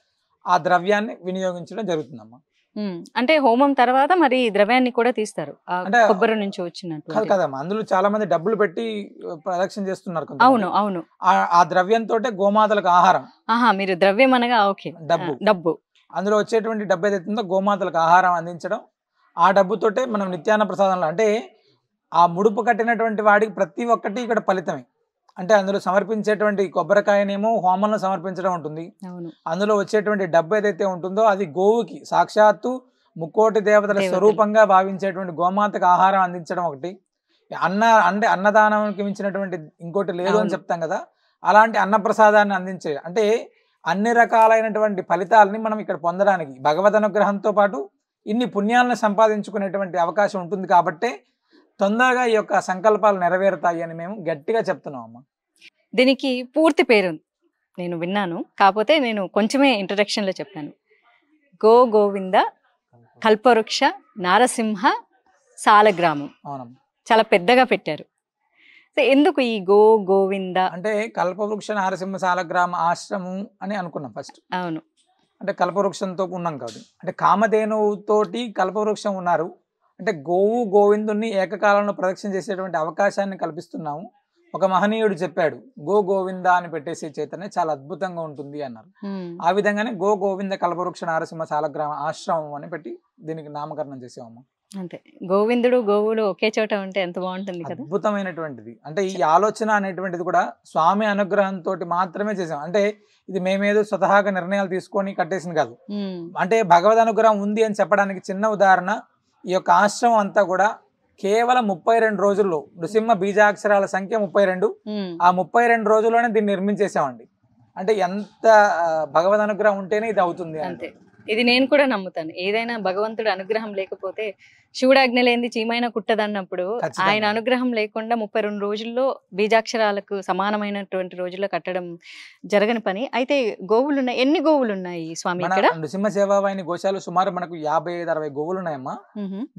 ఆ ద్రవ్యాన్ని వినియోగించడం జరుగుతుందమ్మా. అంటే హోమం తర్వాత మరి ద్రవ్యాన్ని కూడా తీస్తారు అంటే కొబ్బరి నుంచి వచ్చినట్టు కదమ్మా. అందులో చాలా మంది డబ్బులు పెట్టి ప్రదక్షిణ చేస్తున్నారు. అవును అవును. ఆ ద్రవ్యంతో గోమాతలకు ఆహారం. మీరు ద్రవ్యం అనగా ఓకే, డబ్బు. అందులో వచ్చేటువంటి డబ్బు ఏదైతుందో గోమాతలకు ఆహారం అందించడం, ఆ డబ్బుతోటే మనం నిత్యాన్న ప్రసాదంలో అంటే ఆ ముడుపు కట్టినటువంటి వాడికి ప్రతి ఒక్కటి ఇక్కడ ఫలితమే. అంటే అందులో సమర్పించేటువంటి కొబ్బరికాయనేమో హోమంలో సమర్పించడం ఉంటుంది. అందులో వచ్చేటువంటి డబ్బు ఏదైతే ఉంటుందో అది గోవుకి సాక్షాత్తు ముక్కోటి దేవతల స్వరూపంగా భావించేటువంటి గోమాతకు ఆహారం అందించడం ఒకటి. అంటే అన్నదానానికి మించినటువంటి ఇంకోటి లేదు అని చెప్తాం కదా, అలాంటి అన్నప్రసాదాన్ని అందించే అంటే అన్ని రకాలైనటువంటి ఫలితాలని మనం ఇక్కడ పొందడానికి భగవద్ అనుగ్రహంతో పాటు ఇన్ని పుణ్యాలను సంపాదించుకునేటువంటి అవకాశం ఉంటుంది. కాబట్టే తొందరగా ఈ యొక్క సంకల్పాలు నెరవేరుతాయి అని మేము గట్టిగా చెప్తున్నాం అమ్మా. దీనికి పూర్తి పేరు నేను విన్నాను, కాకపోతే నేను కొంచెమే ఇంట్రడక్షన్లో చెప్పాను. గోవింద కల్పవృక్ష నారసింహ సాలగ్రామం. అవునమ్మా, చాలా పెద్దగా పెట్టారు. ఎందుకు ఈ గోవింద అంటే కల్పవృక్ష నారసింహ సాలగ్రామ ఆశ్రమం అని అనుకున్నాం ఫస్ట్. అవును, అంటే కల్పవృక్షంతో ఉన్నాం కాదు, అంటే కామధేనువుతోటి కల్పవృక్షం ఉన్నారు. అంటే గోవు గోవిందుని ఏకకాలంలో ప్రదక్షిణ చేసేటువంటి అవకాశాన్ని కల్పిస్తున్నాము. ఒక మహనీయుడు చెప్పాడు, గోవింద అని పెట్టేసే చైతన్యం చాలా అద్భుతంగా ఉంటుంది అన్నారు. ఆ విధంగానే గోవింద కల్పవృక్ష నారసింహ సాలగ్రామ ఆశ్రమం అని పెట్టి దీనికి నామకరణం చేసామమ్మా. అంతే, గోవిందుడు గోవులు ఒకే చోట ఉంటే ఎంత బాగుంటుంది కదా. అద్భుతమైనటువంటిది. అంటే ఈ ఆలోచన అనేటువంటిది కూడా స్వామి అనుగ్రహంతో మాత్రమే చేసాం. అంటే ఇది మేమేదో స్వతహాగా నిర్ణయాలు తీసుకొని కట్టేసింది కాదు. అంటే భగవద్ అనుగ్రహం ఉంది అని చెప్పడానికి చిన్న ఉదాహరణ, ఈ యొక్క ఆశ్రమం అంతా కూడా కేవలం 32 రోజుల్లో నృసింహ బీజాక్షరాల సంఖ్య 32. ఆ 32 రోజుల్లోనే దీన్ని నిర్మించేసామండి. అంటే ఎంత భగవద్ అనుగ్రహం ఉంటేనే ఇది అవుతుంది. అంతే, ఇది నేను కూడా నమ్ముతాను. ఏదైనా భగవంతుడు అనుగ్రహం లేకపోతే శివుడాజ్ఞ లేనిది చీమైన కుట్టదన్నప్పుడు ఆయన అనుగ్రహం లేకుండా 32 రోజుల్లో బీజాక్షరాలకు సమానమైనటువంటి రోజుల్లో కట్టడం జరగని పని. అయితే గోవులు ఉన్నాయి, ఎన్ని గోవులు ఉన్నాయి స్వామి ఇక్కడ? నృసింహ సేవావాహిని గోశాలు సుమారు మనకు 55-60 గోవులు ఉన్నాయమ్మా.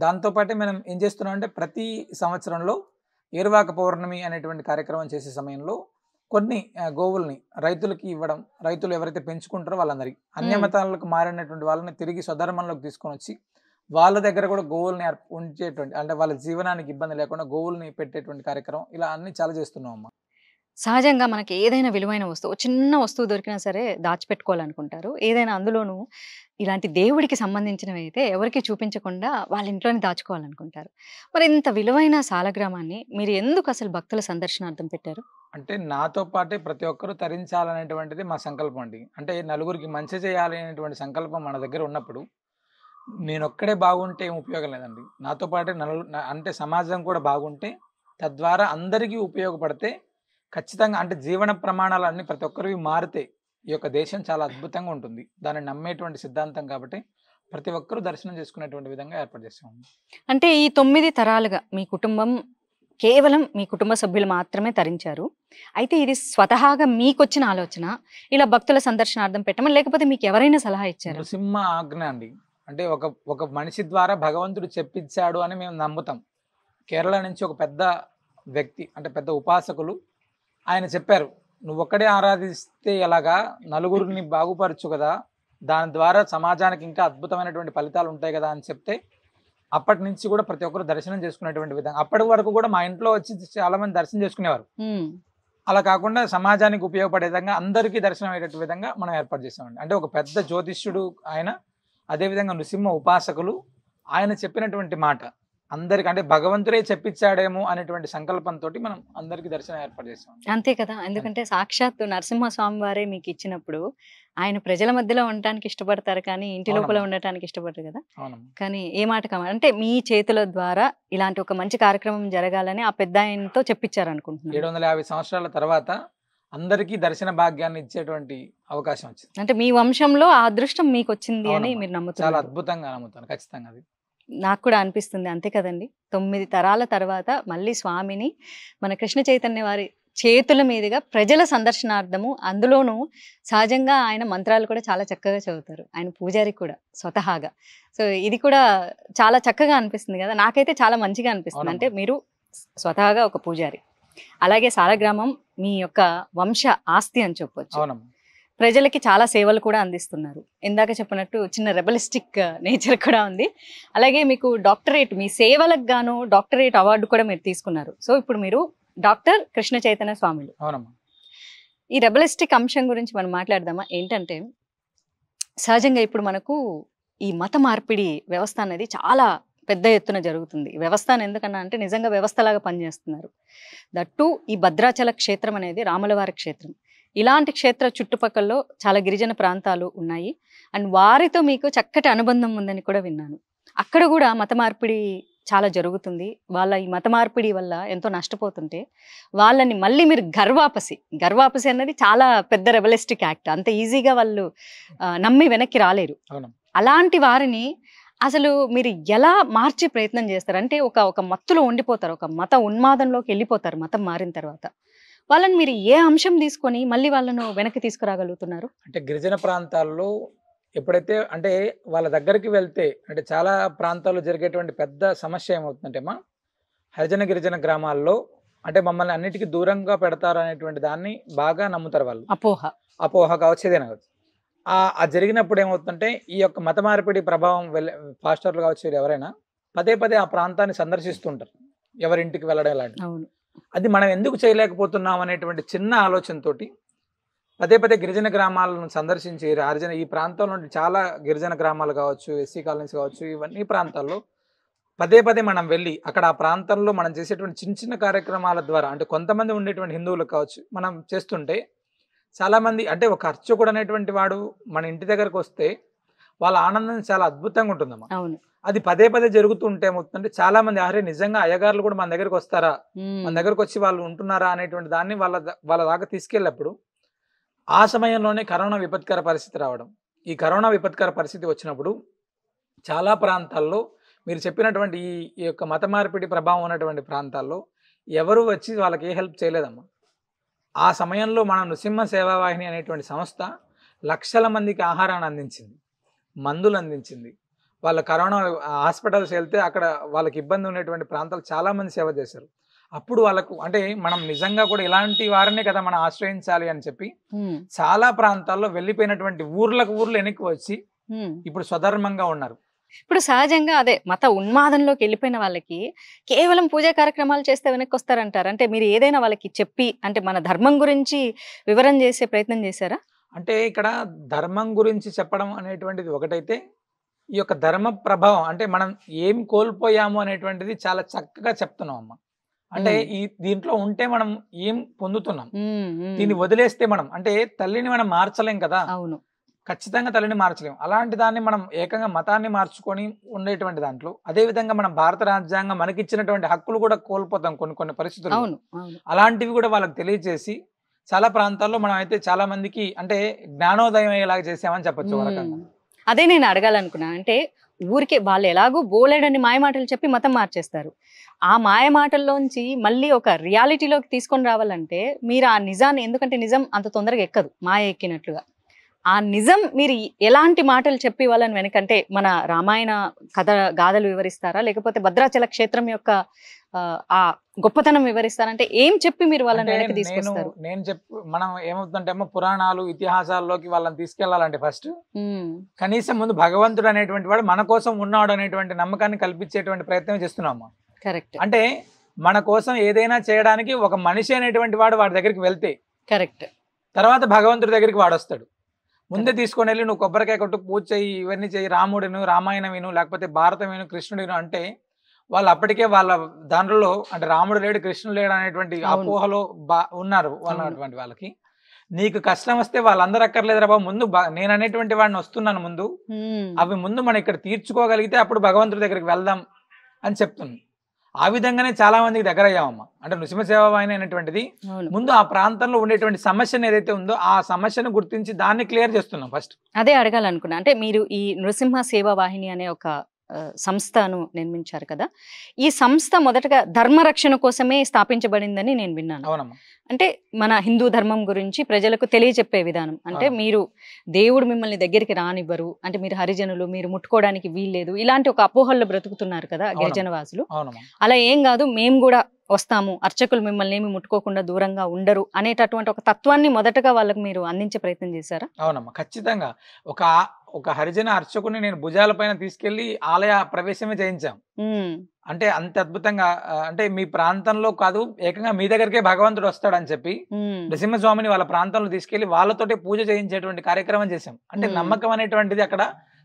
దాంతో పాటు మనం ఏం చేస్తున్నాం అంటే ప్రతి సంవత్సరంలో ఏరువాక పౌర్ణమి అనేటువంటి కార్యక్రమం చేసే సమయంలో కొన్ని గోవుల్ని రైతులకి ఇవ్వడం, రైతులు ఎవరైతే పెంచుకుంటారో వాళ్ళందరికీ, అన్యమతాలకు మారినటువంటి వాళ్ళని తిరిగి స్వధర్మంలోకి తీసుకొని వచ్చి వాళ్ళ దగ్గర కూడా గోవుల్ని ఉంచేటువంటి, అంటే వాళ్ళ జీవనానికి ఇబ్బంది లేకుండా గోవుల్ని పెట్టేటువంటి కార్యక్రమం, ఇలా అన్ని చాలా చేస్తున్నాం అమ్మ. సహజంగా మనకి ఏదైనా విలువైన వస్తువు, చిన్న వస్తువు దొరికినా సరే దాచిపెట్టుకోవాలనుకుంటారు. ఏదైనా అందులోనూ ఇలాంటి దేవుడికి సంబంధించినవి అయితే ఎవరికీ చూపించకుండా వాళ్ళ ఇంట్లోనే దాచుకోవాలనుకుంటారు. మరి ఇంత విలువైన సాలగ్రామాన్ని మీరు ఎందుకు అసలు భక్తుల సందర్శనార్థం పెట్టారు? అంటే నాతో పాటే ప్రతి ఒక్కరు తరించాలనేటువంటిది మా సంకల్పం అండి. అంటే నలుగురికి మంచి చేయాలి అనేటువంటి సంకల్పం మన దగ్గర ఉన్నప్పుడు, నేనొక్కడే బాగుంటే ఏం ఉపయోగం లేదండి. నాతో పాటే అంటే సమాజం కూడా బాగుంటే, తద్వారా అందరికీ ఉపయోగపడితే ఖచ్చితంగా, అంటే జీవన ప్రమాణాలన్నీ ప్రతి ఒక్కరివి మారితే ఈ యొక్క దేశం చాలా అద్భుతంగా ఉంటుంది. దాన్ని నమ్మేటువంటి సిద్ధాంతం కాబట్టి ప్రతి ఒక్కరూ దర్శనం చేసుకునేటువంటి విధంగా ఏర్పాటు చేసాము. అంటే ఈ 9 తరాలుగా మీ కుటుంబం కేవలం మీ కుటుంబ సభ్యులు మాత్రమే తరించారు. అయితే ఇది స్వతహాగా మీకొచ్చిన ఆలోచన, ఇలా భక్తుల సందర్శనార్థం పెట్టమని, లేకపోతే మీకు ఎవరైనా సలహా ఇచ్చారా? నృసింహ ఆజ్ఞ అండి. అంటే ఒక మనిషి ద్వారా భగవంతుడు చెప్పించాడు అని మేము నమ్ముతాం. కేరళ నుంచి ఒక పెద్ద వ్యక్తి, అంటే పెద్ద ఉపాసకులు, ఆయన చెప్పారు, నువ్వొక్కడే ఆరాధిస్తే ఎలాగా, నలుగురిని బాగుపరచు కదా, దాని ద్వారా సమాజానికి ఇంకా అద్భుతమైనటువంటి ఫలితాలు ఉంటాయి కదా అని చెప్తే, అప్పటి నుంచి కూడా ప్రతి ఒక్కరు దర్శనం చేసుకునేటువంటి విధంగా, అప్పటి వరకు కూడా మా ఇంట్లో వచ్చి చాలా మంది దర్శనం చేసుకునేవారు. అలా కాకుండా సమాజానికి ఉపయోగపడే విధంగా, అందరికీ దర్శనం అయ్యేట విధంగా మనం ఏర్పాటు చేసామండి. అంటే ఒక పెద్ద జ్యోతిష్యుడు ఆయన, అదేవిధంగా నృసింహ ఉపాసకులు, ఆయన చెప్పినటువంటి మాట అందరికి, అంటే భగవంతుడే చెప్పించాడేమో అనేటువంటి సంకల్పంతో మనం అందరికి దర్శనం ఏర్పాటు చేసాం. అంతే కదా, ఎందుకంటే సాక్షాత్తు నరసింహస్వామి వారే మీకు ఇచ్చినప్పుడు ఆయన ప్రజల మధ్యలో ఉండటానికి ఇష్టపడతారు, కానీ ఇంటి లోపల ఉండటానికి ఇష్టపడరు కదా. కానీ ఏ మాట కావాలి అంటే మీ చేతుల ద్వారా ఇలాంటి ఒక మంచి కార్యక్రమం జరగాలని ఆ పెద్ద ఆయనతో చెప్పించారు అనుకుంటున్నాను. 750 సంవత్సరాల తర్వాత అందరికీ దర్శన భాగ్యాన్ని ఇచ్చేటువంటి అవకాశం వచ్చింది. అంటే మీ వంశంలో ఆ అదృష్టం మీకు వచ్చింది అని మీరు నమ్ముతారు? చాలా అద్భుతంగా నమ్ముతాను, ఖచ్చితంగా. అది నాకు కూడా అనిపిస్తుంది, అంతే కదండి. 9 తరాల తర్వాత మళ్ళీ స్వామిని మన కృష్ణ చైతన్య వారి చేతుల మీదుగా ప్రజల సందర్శనార్థము, అందులోనూ సహజంగా ఆయన మంత్రాలు కూడా చాలా చక్కగా చదువుతారు, ఆయన పూజారి కూడా స్వతహాగా. సో ఇది కూడా చాలా చక్కగా అనిపిస్తుంది కదా, నాకైతే చాలా మంచిగా అనిపిస్తుంది. అంటే మీరు స్వతహాగా ఒక పూజారి, అలాగే సాలగ్రామం మీ యొక్క వంశ ఆస్తి అని చెప్పొచ్చు. ప్రజలకి చాలా సేవలు కూడా అందిస్తున్నారు. ఇందాక చెప్పినట్టు చిన్న రెబలిస్టిక్ నేచర్ కూడా ఉంది. అలాగే మీకు డాక్టరేట్, మీ సేవలకు గాను డాక్టరేట్ అవార్డు కూడా మీరు తీసుకున్నారు. సో ఇప్పుడు మీరు డాక్టర్ కృష్ణ చైతన్య స్వాములు. ఈ రెబలిస్టిక్ అంశం గురించి మనం మాట్లాడదామా? ఏంటంటే సహజంగా ఇప్పుడు మనకు ఈ మత మార్పిడి వ్యవస్థ అనేది చాలా పెద్ద ఎత్తున జరుగుతుంది. వ్యవస్థ అని ఎందుకన్నా అంటే నిజంగా వ్యవస్థలాగా పనిచేస్తున్నారు. దట్టు ఈ భద్రాచల క్షేత్రం అనేది రాములవారి క్షేత్రం. ఇలాంటి క్షేత్ర చుట్టుపక్కల చాలా గిరిజన ప్రాంతాలు ఉన్నాయి. అండ్ వారితో మీకు చక్కటి అనుబంధం ఉందని కూడా విన్నాను. అక్కడ కూడా మత మార్పిడి చాలా జరుగుతుంది. వాళ్ళ ఈ మత మార్పిడి వల్ల ఎంతో నష్టపోతుంటే వాళ్ళని మళ్ళీ మీరు గర్వాపసి అన్నది చాలా పెద్ద రెబలిస్టిక్ యాక్ట్. అంత ఈజీగా వాళ్ళు నమ్మి వెనక్కి రాలేరు. అలాంటి వారిని అసలు మీరు ఎలా మార్చే ప్రయత్నం చేస్తారు? అంటే ఒక మత్తులో ఉండిపోతారు, ఒక మత ఉన్మాదంలోకి వెళ్ళిపోతారు మతం మారిన తర్వాత. వాళ్ళని మీరు ఏ అంశం తీసుకొని మళ్ళీ వాళ్ళను వెనక్కి తీసుకురాగలుగుతున్నారు? అంటే గిరిజన ప్రాంతాల్లో ఎప్పుడైతే, అంటే వాళ్ళ దగ్గరికి వెళ్తే, అంటే చాలా ప్రాంతాల్లో జరిగేటువంటి పెద్ద సమస్య ఏమవుతుందంటే హరిజన గిరిజన గ్రామాల్లో అంటే మమ్మల్ని అన్నిటికీ దూరంగా పెడతారు అనేటువంటి దాన్ని బాగా నమ్ముతారు వాళ్ళు. అపోహ కావచ్చు, ఏదైనా కావచ్చు. ఆ జరిగినప్పుడు ఏమవుతుందంటే ఈ యొక్క మత మార్పిడి ప్రభావం పాస్టర్లు కావచ్చు, ఎవరైనా పదే పదే ఆ ప్రాంతాన్ని సందర్శిస్తుంటారు, ఎవరింటికి వెళ్ళడం ఇలాంటి. అది మనం ఎందుకు చేయలేకపోతున్నాం అనేటువంటి చిన్న ఆలోచనతోటి పదే పదే గిరిజన గ్రామాలను సందర్శించి, ఈ ప్రాంతంలో చాలా గిరిజన గ్రామాలు కావచ్చు, ఎస్సీ కాలనీస్ కావచ్చు, ఇవన్నీ ప్రాంతాల్లో పదే పదే మనం వెళ్ళి అక్కడ ఆ ప్రాంతంలో మనం చేసేటువంటి చిన్న చిన్న కార్యక్రమాల ద్వారా, అంటే కొంతమంది ఉండేటువంటి హిందువులకు కావచ్చు మనం చేస్తుంటే, చాలామంది, అంటే ఒక అర్చకుడు అనేటువంటి వాడు మన ఇంటి దగ్గరకు వస్తే వాళ్ళ ఆనందం చాలా అద్భుతంగా ఉంటుందమ్మా. అది పదే పదే జరుగుతుంటే ఏమవుతుందంటే చాలా మంది, అరే నిజంగా అయ్యగారులు కూడా మన దగ్గరకు వస్తారా, మన దగ్గరకు వచ్చి వాళ్ళు ఉంటున్నారా అనేటువంటి దాన్ని వాళ్ళ దాకా తీసుకెళ్ళినప్పుడు, ఆ సమయంలోనే కరోనా విపత్కర పరిస్థితి రావడం. ఈ కరోనా విపత్కర పరిస్థితి వచ్చినప్పుడు చాలా ప్రాంతాల్లో మీరు చెప్పినటువంటి ఈ యొక్క మత మార్పిడి ప్రభావం ఉన్నటువంటి ప్రాంతాల్లో ఎవరు వచ్చి వాళ్ళకి ఏ హెల్ప్ చేయలేదమ్మా. ఆ సమయంలో మన నృసింహ సేవావాహిని అనేటువంటి సంస్థ లక్షల మందికి ఆహారాన్ని అందించింది, మందులు అందించింది. వాళ్ళ కరోనా హాస్పిటల్స్ వెళ్తే అక్కడ వాళ్ళకి ఇబ్బంది ఉన్నటువంటి ప్రాంతాలు చాలామంది సేవ చేశారు. అప్పుడు వాళ్ళకు అంటే మనం నిజంగా కూడా ఇలాంటి వారినే కదా మనం ఆశ్రయించాలి అని చెప్పి ఉమ్, చాలా ప్రాంతాల్లో వెళ్ళిపోయినటువంటి ఊర్లకు ఊర్లు వెనక్కి వచ్చి ఉమ్. ఇప్పుడు స్వధర్మంగా ఉన్నారు. ఇప్పుడు సహజంగా అదే మత ఉన్మాదంలోకి వెళ్ళిపోయిన వాళ్ళకి కేవలం పూజా కార్యక్రమాలు చేస్తే వెనక్కి వస్తారంటారు. అంటే మీరు ఏదైనా వాళ్ళకి చెప్పి అంటే మన ధర్మం గురించి వివరణ చేసే ప్రయత్నం చేశారా? అంటే ఇక్కడ ధర్మం గురించి చెప్పడం అనేటువంటిది ఒకటైతే, ఈ యొక్క ధర్మ ప్రభావం అంటే మనం ఏం కోల్పోయాము అనేటువంటిది చాలా చక్కగా చెప్తున్నాం అమ్మ. అంటే ఉమ్, ఈ దీంట్లో ఉంటే మనం ఏం పొందుతున్నాం, ఉమ్, ఉమ్. దీన్ని వదిలేస్తే మనం అంటే తల్లిని మనం మార్చలేం కదా, అవును. ఖచ్చితంగా తల్లిని మార్చలేం. అలాంటి దాన్ని మనం ఏకంగా మతాన్ని మార్చుకొని ఉండేటువంటి దాంట్లో అదే విధంగా మనం భారత రాజ్యాంగం మనకిచ్చినటువంటి హక్కులు కూడా కోల్పోతాం కొన్ని కొన్ని పరిస్థితుల్లో. అవును. అవును. అలాంటివి కూడా వాళ్ళకి తెలియజేసి చాలా ప్రాంతాల్లో మనం అయితే చాలా మందికి అంటే జ్ఞానోదయం అయ్యేలాగా చేసామని చెప్పొచ్చు ఒక రకంగా. అదే నేను అడగాలనుకున్నా. అంటే ఊరికే వాళ్ళు ఎలాగో బోలెడని మాయమాటలు చెప్పి మతం మార్చేస్తారు. ఆ మాయ మాటల్లోంచి మళ్ళీ ఒక రియాలిటీలోకి తీసుకొని రావాలంటే మీరు ఆ నిజాన్ని, ఎందుకంటే నిజం అంత తొందరగా ఎక్కదు మాయ ఎక్కినట్లుగా, ఆ నిజం మీరు ఎలాంటి మాటలు చెప్పి వాళ్ళని వెనకంటే మన రామాయణ కథ గాథలు వివరిస్తారా, లేకపోతే భద్రాచల క్షేత్రం యొక్క ఆ గొప్పతనం వివరిస్తారంటే ఏం చెప్పి మీరు వాళ్ళని అంటే వెనక్కి తీసుకొస్తారు? నేను చెప్పు మనం ఏమవుతుందంటే అమ్మ పురాణాలు ఇతిహాసాల్లోకి వాళ్ళని తీసుకెళ్లాలంటే ఫస్ట్ ఉమ్, కనీసం ముందు భగవంతుడు అనేటువంటి వాడు మన కోసం ఉన్నాడు అనేటువంటి నమ్మకాన్ని కల్పించేటువంటి ప్రయత్నం చేస్తున్నాము. కరెక్ట్. అంటే మన కోసం ఏదైనా చేయడానికి ఒక మనిషి అనేటువంటి వాడు వాడి దగ్గరికి వెళ్తే కరెక్ట్. తర్వాత భగవంతుడి దగ్గరికి వాడు వస్తాడు. ముందే తీసుకొని వెళ్ళి నువ్వు కొబ్బరికాయ కొట్టు, పూజ చెయ్యి, ఇవన్నీ చెయ్యి, రాముడిను రామాయణం విను, లేకపోతే భారతం విను, కృష్ణుడిను అంటే వాళ్ళు అప్పటికే వాళ్ళ దాంట్లో అంటే రాముడు లేడు కృష్ణుడు లేడు అనేటువంటి అవును. అపోహలో ఉన్నారు అవును. ఉన్నటువంటి వాళ్ళకి. నీకు కష్టం వస్తే వాళ్ళందరూ అక్కర్లేదురా బాబు, ముందు నేను అనేటువంటి వాడిని వస్తున్నాను ముందు, ఉమ్, అవి ముందు మనం ఇక్కడ తీర్చుకోగలిగితే అప్పుడు భగవంతుడి దగ్గరికి వెళ్దాం అని చెప్తుంది. ఆ విధంగానే చాలా మందికి దగ్గర అయ్యామమ్మ. అంటే నృసింహ సేవావాహిని అనేటువంటిది అవును. ముందు ఆ ప్రాంతంలో ఉండేటువంటి సమస్యను ఏదైతే ఉందో ఆ సమస్యను గుర్తించి దాన్ని క్లియర్ చేస్తున్నాం ఫస్ట్. అదే అడగాలనుకున్నా. అంటే మీరు ఈ నృసింహ సేవా వాహిని అనే ఒక సంస్థను నిర్మించారు కదా, ఈ సంస్థ మొదటగా ధర్మరక్షణ కోసమే స్థాపించబడిందని నేను విన్నాను. అవునమ్మా. అంటే మన హిందూ ధర్మం గురించి ప్రజలకు తెలియజెప్పే విధానం. అంటే మీరు దేవుడు మిమ్మల్ని దగ్గరికి రానివ్వరు, అంటే మీరు హరిజనులు, మీరు ముట్టుకోవడానికి వీల్లేదు, ఇలాంటి ఒక అపోహల్లో బ్రతుకుతున్నారు కదా గిరిజన వాసులు. అవునమ్మా. అలా ఏం కాదు, మేము కూడా వస్తాము, అర్చకులు మిమ్మల్ని ఏమి ముట్టుకోకుండా దూరంగా ఉండరు అనేటటువంటి ఒక తత్వాన్ని మొదటగా వాళ్ళకి మీరు అందించే ప్రయత్నం చేశారా? అవునమ్మా, ఖచ్చితంగా. ఒక ఒక హరిజన అర్చకుని నేను భుజాల పైన తీసుకెళ్లి ఆలయ ప్రవేశమే చేయించాం. ఉమ్, అంటే అంత అద్భుతంగా అంటే మీ ప్రాంతంలో కాదు ఏకంగా మీ దగ్గరికే భగవంతుడు వస్తాడని చెప్పి ఉమ్, నృసింహస్వామిని వాళ్ళ ప్రాంతంలో తీసుకెళ్లి వాళ్ళతోటే పూజ చేయించేటువంటి కార్యక్రమం చేశాం. అంటే నమ్మకం అనేటువంటిది అక్కడ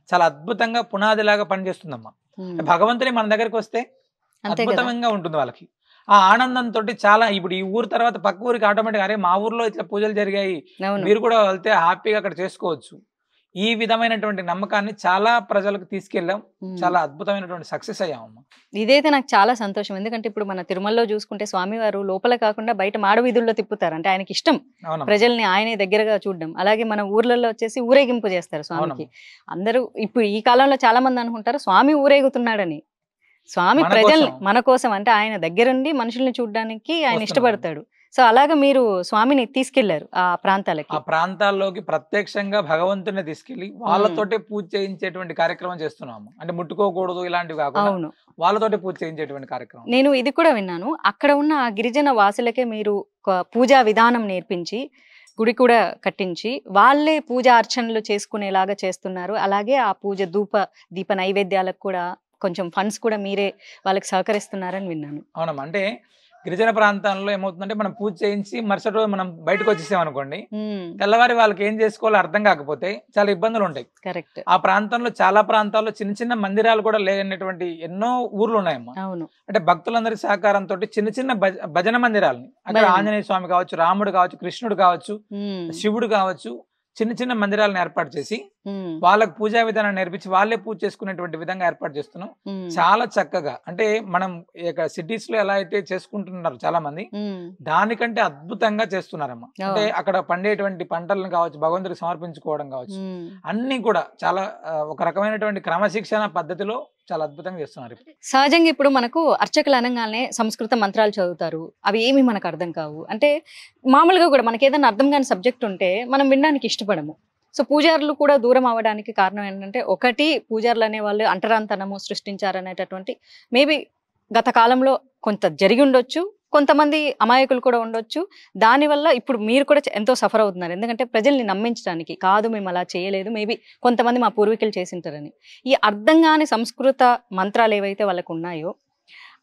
చాలా అద్భుతంగా పునాదిలాగా పనిచేస్తుందమ్మా. ఉమ్. భగవంతుని మన దగ్గరికి వస్తే అంతే కదా. అద్భుతంగా ఉంటుంది వాళ్ళకి. ఆ ఆనందంతో చాలా ఇప్పుడు ఈ ఊరు తర్వాత పక్క ఊరికి ఆటోమేటిక్ అరే మా ఊర్లో ఇట్లా పూజలు జరిగాయి, అవును. మీరు కూడా వెళ్తే హ్యాపీగా అక్కడ చేసుకోవచ్చు. ఈ విధమైనటువంటి నమ్మకాన్ని చాలా ప్రజలకు తీసుకెళ్ళాం. ఉమ్. చాలా అద్భుతమైనటువంటి సక్సెస్ అయ్యామమ్మా. ఇదైతే నాకు చాలా సంతోషం. ఎందుకంటే ఇప్పుడు మన తిరుమలలో చూసుకుంటే స్వామివారు లోపల కాకుండా బయట మాడ వీధుల్లో తిప్పుతారు. అంటే ఆయనకి ఇష్టం అవునమ్మా. ప్రజల్ని ఆయనే దగ్గరగా చూడడం. అలాగే మన ఊర్లలో వచ్చేసి ఊరేగింపు చేస్తారు స్వామికి. అందరూ ఇప్పుడు ఈ కాలంలో చాలా మంది అనుకుంటారు స్వామి ఊరేగుతున్నాడని. స్వామి మన ప్రజల్ని కోసం. మన కోసం, అంటే ఆయన దగ్గరుండి మనుషుల్ని చూడడానికి ఆయన వస్తున్నాడు. ఇష్టపడతాడు. సో అలాగా మీరు స్వామిని తీసుకెళ్లారు ఆ ప్రాంతాలకి. ఆ ప్రాంతాల్లోకి ప్రత్యక్షంగా భగవంతుని తీసుకెళ్లి వాళ్ళతోటే పూజ చేయించేటువంటి కార్యక్రమం చేస్తున్నాము. అంటే ముట్టుకోకూడదు ఇలాంటివి కాకుండా అవును. వాళ్ళతోటే పూజ చేయించేటువంటి కార్యక్రమం. నేను ఇది కూడా విన్నాను, అక్కడ ఉన్న ఆ గిరిజన వాసులకే మీరు ఒక పూజా విధానం నేర్పించి గుడి కూడా కట్టించి వాళ్ళే పూజా అర్చనలు చేసుకునేలాగా చేస్తున్నారు. అలాగే ఆ పూజ దీప నైవేద్యాలకు కూడా కొంచెం ఫండ్స్ కూడా మీరే వాళ్ళకి సహకరిస్తున్నారని విన్నాను. అవునమ్మా. అంటే గిరిజన ప్రాంతాల్లో ఏమవుతుందంటే మనం పూజ చేయించి మరుసటి రోజు మనం బయటకు వచ్చేసాం అనుకోండి, తెల్లవారి వాళ్ళకి ఏం చేసుకోవాలో అర్థం కాకపోతే చాలా ఇబ్బందులు ఉంటాయి. కరెక్ట్. ఆ ప్రాంతంలో చాలా ప్రాంతాల్లో చిన్న చిన్న మందిరాలు కూడా లేనటువంటి ఎన్నో ఊర్లు ఉన్నాయమ్మా. అవును. అంటే భక్తులందరి సహకారంతో చిన్న చిన్న భజన మందిరాలని అక్కడ ఆంజనేయ స్వామి కావచ్చు, రాముడు కావచ్చు, కృష్ణుడు కావచ్చు, శివుడు కావచ్చు, చిన్న చిన్న మందిరాలను ఏర్పాటు చేసి వాళ్ళకు పూజా విధానం నేర్పించి వాళ్ళే పూజ చేసుకునేటువంటి విధంగా ఏర్పాటు చేస్తున్నాం. చాలా చక్కగా అంటే మనం సిటీస్ లో ఎలా అయితే చేసుకుంటున్నారు చాలా మంది, దానికంటే అద్భుతంగా చేస్తున్నారమ్మా. అంటే అక్కడ పండేటువంటి పంటలను కావచ్చు, భగవంతుడికి సమర్పించుకోవడం కావచ్చు, అన్ని కూడా చాలా ఒక రకమైనటువంటి క్రమశిక్షణ పద్ధతిలో చాలా అద్భుతంగా చేస్తున్నారు. సహజంగా ఇప్పుడు మనకు అర్చకులు అనగానే సంస్కృత మంత్రాలు చదువుతారు, అవి ఏమి మనకు అర్థం కావు. అంటే మామూలుగా కూడా మనకి ఏదైనా అర్థం కాని సబ్జెక్ట్ ఉంటే మనం వినడానికి ఇష్టపడము. సో పూజారులు కూడా దూరం అవ్వడానికి కారణం ఏంటంటే, ఒకటి పూజారులు అనే వాళ్ళు అంటరాంతనము సృష్టించారనేటటువంటి మేబీ గత కాలంలో కొంత జరిగి ఉండొచ్చు, కొంతమంది అమాయకులు కూడా ఉండొచ్చు. దానివల్ల ఇప్పుడు మీరు కూడా ఎంతో సఫర్ అవుతున్నారు. ఎందుకంటే ప్రజల్ని నమ్మించడానికి కాదు మేము అలా చేయలేదు. మేబీ కొంతమంది మా పూర్వీకులు చేసింటారని. ఈ అర్థం కాని సంస్కృత మంత్రాలు ఏవైతే వాళ్ళకు ఉన్నాయో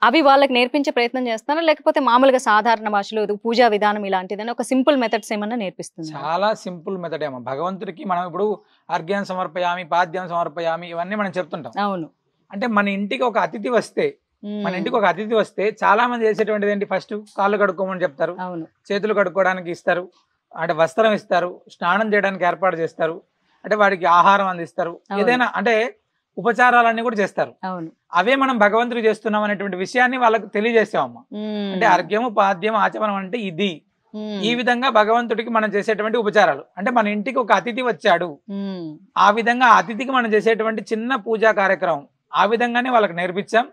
అవి వాళ్ళకి నేర్పించే ప్రయత్నం చేస్తున్నారా? లేకపోతే మామూలుగా సాధారణ భాషలో పూజా విధానం ఇలాంటిదని ఒక సింపుల్ మెథడ్స్ ఏమన్నా నేర్పిస్తున్నారు? చాలా సింపుల్ మెథడ్ ఏమో. భగవంతుడికి మనం ఇప్పుడు అర్ఘ్యం సమర్పయామి, పాద్యం సమర్పయామి ఇవన్నీ మనం చెప్తుంటాం. అవును. అంటే మన ఇంటికి ఒక అతిథి వస్తే చాలా మంది చేసేటువంటిది ఏంటి, ఫస్ట్ కాళ్ళు కడుక్కోమని చెప్తారు, అవును. చేతులు కడుక్కోవడానికి ఇస్తారు, అంటే వస్త్రం ఇస్తారు, స్నానం చేయడానికి ఏర్పాటు చేస్తారు, అంటే వాడికి ఆహారం అందిస్తారు, ఏదైనా అంటే ఉపచారాలన్నీ కూడా చేస్తారు. అవును. అవే మనం భగవంతుడికి చేస్తున్నాం అనేటువంటి విషయాన్ని వాళ్ళకి తెలియజేసామమ్మా. అంటే అర్ఘ్యము పాద్యము ఆచమనం అంటే ఇది. ఈ విధంగా భగవంతుడికి మనం చేసేటువంటి ఉపచారాలు. అంటే మన ఇంటికి ఒక అతిథి వచ్చాడు, ఆ విధంగా ఆ అతిథికి మనం చేసేటువంటి చిన్న పూజా కార్యక్రమం ఆ విధంగానే వాళ్ళకి నేర్పించాం.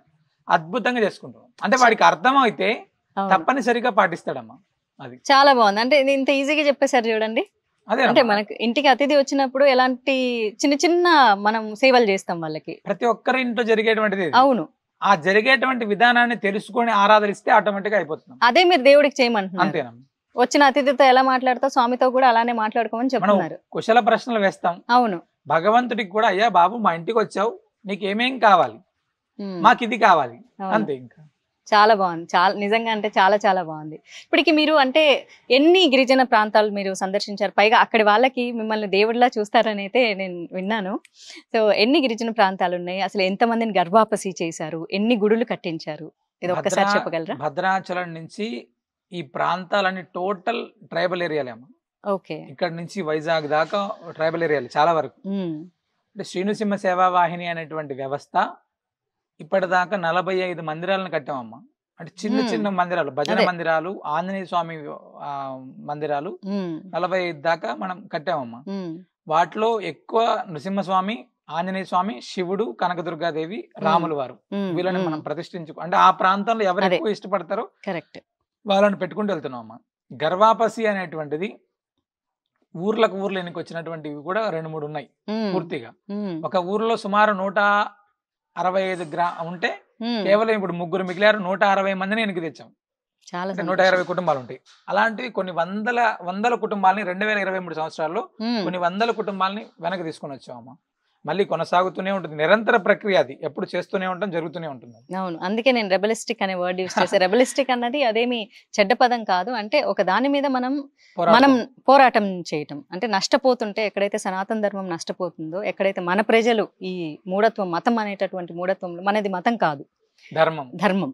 అద్భుతంగా చేసుకుంటాం. అంటే వాడికి అర్థం అయితే తప్పనిసరిగా పాటిస్తాడమ్మా. అది చాలా బాగుంది. అంటే ఇంత ఈజీగా చెప్పేశారు చూడండి. అదే అంటే మనకి ఇంటికి అతిథి వచ్చినప్పుడు ఎలాంటి చిన్న చిన్న మనం సేవలు చేస్తాం వాళ్ళకి. ప్రతి ఒక్కరి ఇంట్లో జరిగేటువంటిది. అవును. ఆ జరిగేటువంటి విధానాన్ని తెలుసుకొని ఆరాధరిస్తే ఆటోమేటిక్ గా అయిపోతుంది. అదే మీరు దేవుడికి చేయమంటున్నారు. అంతేనమ్మా. వచ్చిన అతిథితో ఎలా మాట్లాడతావు, స్వామితో కూడా అలానే మాట్లాడుకోమని చెప్తున్నారు. కుశల ప్రశ్నలు వేస్తాం. అవును. భగవంతుడికి కూడా, అయ్యా బాబు మా ఇంటికి వచ్చావు, నీకు ఏమేం కావాలి, మాకు ఇది కావాలి, అంతే. ఇంకా చాలా బాగుంది. చాలా నిజంగా అంటే చాలా చాలా బాగుంది. ఇప్పటికి మీరు అంటే ఎన్ని గిరిజన ప్రాంతాలు మీరు సందర్శించారు? పైగా అక్కడి వాళ్ళకి మిమ్మల్ని దేవుడిలా చూస్తారని అయితే నేను విన్నాను. సో ఎన్ని గిరిజన ప్రాంతాలు ఉన్నాయి, అసలు ఎంతమందిని గర్భాపసి చేశారు, ఎన్ని గుడులు కట్టించారు, ఇది ఒక్కసారి చెప్పగలరా? భద్రాచలం నుంచి ఈ ప్రాంతాలన్నీ టోటల్ ట్రైబల్ ఏరియాలేమో. ఓకే. ఇక్కడ నుంచి వైజాగ్ దాకా ట్రైబల్ ఏరియాలు చాలా వరకు. అంటే శ్రీనృసింహ సేవా వాహిని అనేటువంటి వ్యవస్థ ఇప్పటిదాకా 45 మందిరాలను కట్టామమ్మా. అంటే చిన్న చిన్న మందిరాలు, భజన మందిరాలు, ఆంజనేయ స్వామి మందిరాలు 45 దాకా మనం కట్టామమ్మా. వాటిలో ఎక్కువ నృసింహస్వామి, ఆంజనేయ స్వామి, శివుడు, కనకదుర్గాదేవి, రాములు వారు, వీళ్ళని మనం ప్రతిష్ఠించు, అంటే ఆ ప్రాంతంలో ఎవరు ఎక్కువ ఇష్టపడతారో వాళ్ళని పెట్టుకుంటూ వెళ్తున్నాం అమ్మా. గర్వాపసి అనేటువంటిది ఊర్లు ఎన్నికి వచ్చినటువంటివి కూడా 2-3 ఉన్నాయి పూర్తిగా. ఒక ఊర్లో సుమారు 165 ఉంటే కేవలం ఇప్పుడు 3 మిగిలారు, 160 మందిని వెనక్కి తెచ్చాం. 120 కుటుంబాలు ఉంటాయి. అలాంటివి కొన్ని వందల కుటుంబాలని 2023 సంవత్సరాల్లో కొన్ని వందల కుటుంబాలని వెనక్కి తీసుకుని వచ్చామమ్మా. మళ్ళీ కొనసాగుతూనే ఉంటుంది, నిరంతర ప్రక్రియ, అది ఎప్పుడు చేస్తూనే ఉంటాం, జరుగుతూనే ఉంటుంది. అవును. అందుకే నేను రెబలిస్టిక్ అనే వర్డ్ యూస్ చేశాను. రెబలిస్టిక్ అన్నది అదేమి చెడ్డ పదం కాదు. అంటే ఒక దాని మీద మనం పోరాటం చేయటం. అంటే నష్టపోతుంటే, ఎక్కడైతే సనాతన ధర్మం నష్టపోతుందో, ఎక్కడైతే మన ప్రజలు ఈ మూఢత్వం, మతం అనేటటువంటి మూఢత్వంలో, మనది మతం కాదు, ధర్మం,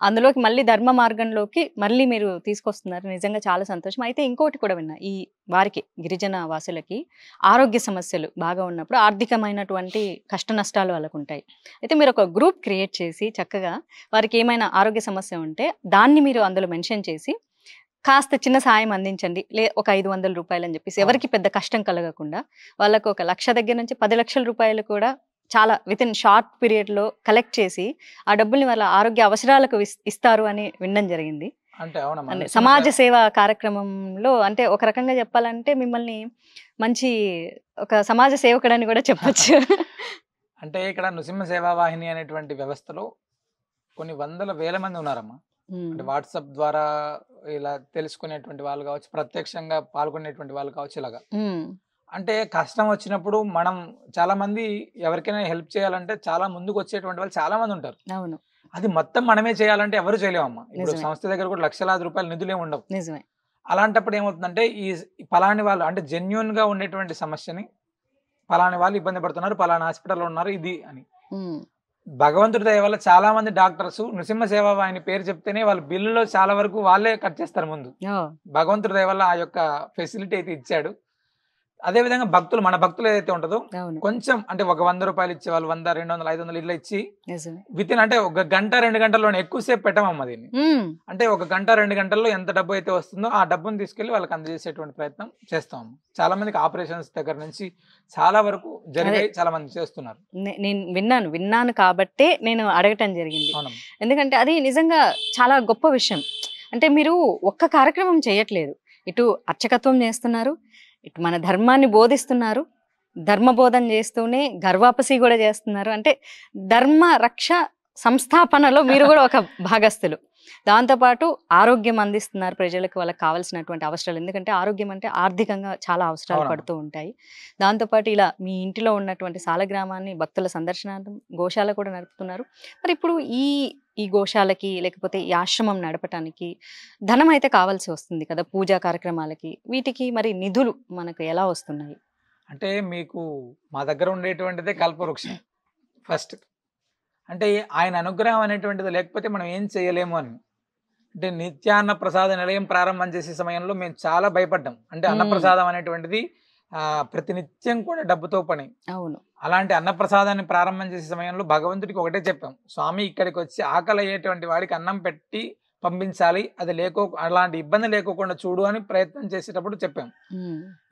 అందులోకి మళ్ళీ ధర్మ మార్గంలోకి మళ్ళీ మీరు తీసుకొస్తున్నారు. నిజంగా చాలా సంతోషం. అయితే ఇంకోటి కూడా విన్నా, ఈ వారికి గిరిజన వాసులకి ఆరోగ్య సమస్యలు బాగా ఉన్నప్పుడు ఆర్థికమైనటువంటి కష్ట నష్టాలు వాళ్ళకు ఉంటాయి. అయితే మీరు ఒక గ్రూప్ క్రియేట్ చేసి చక్కగా వారికి ఏమైనా ఆరోగ్య సమస్య ఉంటే దాన్ని మీరు అందులో మెన్షన్ చేసి కాస్త చిన్న సాయం అందించండి, ఒక 500 రూపాయలు అని చెప్పేసి, ఎవరికి పెద్ద కష్టం కలగకుండా వాళ్ళకు 1 లక్ష దగ్గర నుంచి 10 లక్షల రూపాయలు కూడా చాలా వితిన్ షార్ట్ పీరియడ్ లో కలెక్ట్ చేసి ఆ డబ్బుల్ని వాళ్ళ ఆరోగ్య అవసరాలకు ఇస్తారు అని వినడం జరిగింది. అంటే సమాజ సేవా కార్యక్రమంలో, అంటే ఒక రకంగా చెప్పాలంటే మిమ్మల్ని మంచి ఒక సమాజ సేవకుడని కూడా చెప్పొచ్చు. అంటే ఇక్కడ నృసింహ సేవా వాహిని అనేటువంటి వ్యవస్థలో కొన్ని వందల వేల మంది ఉన్నారమ్మా. అంటే వాట్సాప్ ద్వారా ఇలా తెలుసుకునేటువంటి వాళ్ళు కావచ్చు, ప్రత్యక్షంగా పాల్గొనేటువంటి వాళ్ళు కావచ్చు, ఇలాగా. అంటే కష్టం వచ్చినప్పుడు మనం చాలా మంది ఎవరికైనా హెల్ప్ చేయాలంటే చాలా ముందుకు వచ్చేటువంటి వాళ్ళు చాలా మంది ఉంటారు. అది మొత్తం మనమే చేయాలంటే ఎవరు చేయలేమమ్మా. ఇప్పుడు సంస్థ దగ్గర కూడా లక్షలాది రూపాయల నిధులే ఉండవు. అలాంటప్పుడు ఏమవుతుందంటే ఈ పలాని వాళ్ళు, అంటే జెన్యున్ గా ఉండేటువంటి సమస్యని పలాని వాళ్ళు ఇబ్బంది పడుతున్నారు, పలానా హాస్పిటల్లో ఉన్నారు ఇది అని, భగవంతుడి దయ వల్ల చాలా మంది డాక్టర్స్ నృసింహ సేవా వాహిని పేరు చెప్తేనే వాళ్ళ బిల్లులో చాలా వరకు వాళ్ళే కట్ చేస్తారు ముందు. భగవంతుడి దయ వల్ల ఆ యొక్క ఫెసిలిటీ అయితే ఇచ్చాడు. అదే విధంగా భక్తులు, మన భక్తులు ఏదైతే ఉంటుందో కొంచెం, అంటే ఒక 100 రూపాయలు ఇచ్చే వాళ్ళు 100, 200, 500 ఇట్లా ఇచ్చి వితిన్, అంటే 1 గంట 2 గంటల్లోనే, ఎక్కువసేపు పెట్టమమ్మా దీన్ని. అంటే 1 గంట 2 గంటల్లో ఎంత డబ్బు అయితే వస్తుందో ఆ డబ్బును తీసుకెళ్లి వాళ్ళకి అందజేసేటువంటి ప్రయత్నం చేస్తాం. చాలా మందికి ఆపరేషన్స్ దగ్గర నుంచి చాలా వరకు జరిగాయి, చాలా మంది చేస్తున్నారు. నేను విన్నాను కాబట్టే నేను అడగటం జరిగింది. ఎందుకంటే అది నిజంగా చాలా గొప్ప విషయం. అంటే మీరు ఒక్క కార్యక్రమం చేయట్లేదు, ఇటు అర్చకత్వం చేస్తున్నారు, ఇటు మన ధర్మాన్ని బోధిస్తున్నారు, ధర్మ బోధన చేస్తూనే గర్వాపసి కూడా చేస్తున్నారు. అంటే ధర్మ రక్ష సంస్థాపనలో మీరు కూడా ఒక భాగస్థులు. దాంతోపాటు ఆరోగ్యం అందిస్తున్నారు ప్రజలకు, వాళ్ళకి కావాల్సినటువంటి అవసరాలు. ఎందుకంటే ఆరోగ్యం అంటే ఆర్థికంగా చాలా అవసరాలు అవునమ్మా. పడుతూ ఉంటాయి. దాంతోపాటు ఇలా మీ ఇంటిలో ఉన్నటువంటి సాలగ్రామాన్ని భక్తుల సందర్శనార్థం గోశాల కూడా నడుపుతున్నారు. మరి ఇప్పుడు ఈ ఈ గోశాలకి లేకపోతే ఈ ఆశ్రమం నడపటానికి ధనం అయితే కావాల్సి వస్తుంది కదా, పూజా కార్యక్రమాలకి. వీటికి మరి నిధులు మనకు ఎలా వస్తున్నాయి? అంటే మీకు మా దగ్గర ఉండేటువంటిదే కల్పవృక్షం ఫస్ట్. అంటే ఆయన అనుగ్రహం అనేటువంటిది లేకపోతే మనం ఏం చేయలేము అని. అంటే నిత్యాన్న ప్రసాద నిలయం ప్రారంభం చేసే సమయంలో మేము చాలా భయపడ్డాం. అంటే అన్నప్రసాదం అనేటువంటిది ప్రతినిత్యం కూడా డబ్బుతో పని. అవును. అలాంటి అన్నప్రసాదాన్ని ప్రారంభం చేసే సమయంలో భగవంతుడికి ఒకటే చెప్పాం, స్వామి ఇక్కడికి వచ్చి ఆకలి అయ్యేటువంటి వాడికి అన్నం పెట్టి పంపించాలి, అది అలాంటి ఇబ్బంది లేకోకుండా చూడు అని ప్రయత్నం చేసేటప్పుడు చెప్పాం.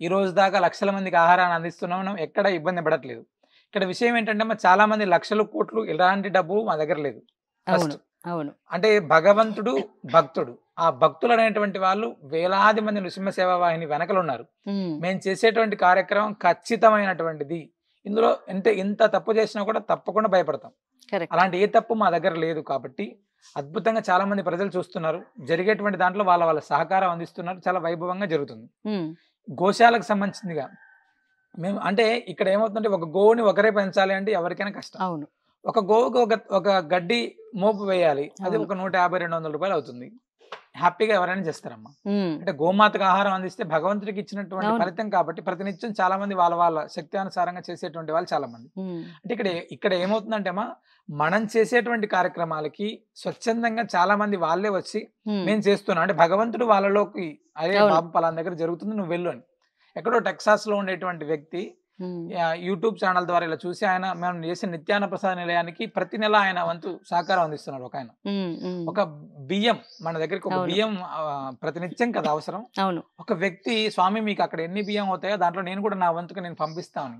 ఈ రోజు దాకా లక్షల మందికి ఆహారాన్ని అందిస్తున్నాం, ఎక్కడ ఇబ్బంది పడట్లేదు. ఇక్కడ విషయం ఏంటంటే చాలా మంది లక్షలు కోట్లు ఇలాంటి డబ్బు మా దగ్గర లేదు. అవును. అంటే భగవంతుడు భక్తుడు, ఆ భక్తులు అనేటువంటి వాళ్ళు వేలాది మంది నృసింహ సేవా వాహిని వెనకలు ఉన్నారు. మేము చేసేటువంటి కార్యక్రమం ఖచ్చితమైనటువంటిది. ఇందులో అంటే ఇంత తప్పు చేసినా కూడా తప్పకుండా భయపడతాం. అలాంటి ఏ తప్పు మా దగ్గర లేదు. కాబట్టి అద్భుతంగా చాలా మంది ప్రజలు చూస్తున్నారు, జరిగేటువంటి దాంట్లో వాళ్ళ సహకారం అందిస్తున్నారు, చాలా వైభవంగా జరుగుతుంది. గోశాలకు సంబంధించిందిగా మేము అంటే ఇక్కడ ఏమవుతుందంటే ఒక గోవుని ఒకరే పెంచాలి అంటే ఎవరికైనా కష్టం. అవును. ఒక గోవుకి ఒక గడ్డి మోపు వేయాలి, అది ఒక 150-200 రూపాయలు అవుతుంది. హ్యాపీగా ఎవరైనా చేస్తారమ్మా. అంటే గోమాతకు ఆహారం అందిస్తే భగవంతుడికి ఇచ్చినటువంటి ఫలితం. కాబట్టి ప్రతినిత్యం చాలా మంది వాళ్ళ శక్తి అనుసారంగా చేసేటువంటి వాళ్ళు చాలా మంది. అంటే ఇక్కడ ఏమవుతుందంటే అమ్మా, మనం చేసేటువంటి కార్యక్రమాలకి స్వచ్ఛందంగా చాలా మంది వాళ్ళే వచ్చి మేము చేస్తున్నాం అంటే భగవంతుడు వాళ్ళలోకి అదే బాబు పలానా దగ్గర జరుగుతుంది నువ్వు వెళ్ళు అని. ఎక్కడో టెక్సాస్ లో ఉండేటువంటి వ్యక్తి యూట్యూబ్ ఛానల్ ద్వారా ఇలా చూసి ఆయన మేము చేసే నిత్యాన్న ప్రసాద నిలయానికి ప్రతి నెల ఆయన వంతు సహకారం అందిస్తున్నాడు. ఒక ఆయన ఒక బియ్యం మన దగ్గరికి ఒక బియ్యం ప్రతినిత్యం కదా అవసరం. ఒక వ్యక్తి స్వామి మీకు అక్కడ ఎన్ని బియ్యం అవుతాయో దాంట్లో నేను కూడా నా వంతుకు నేను పంపిస్తాను.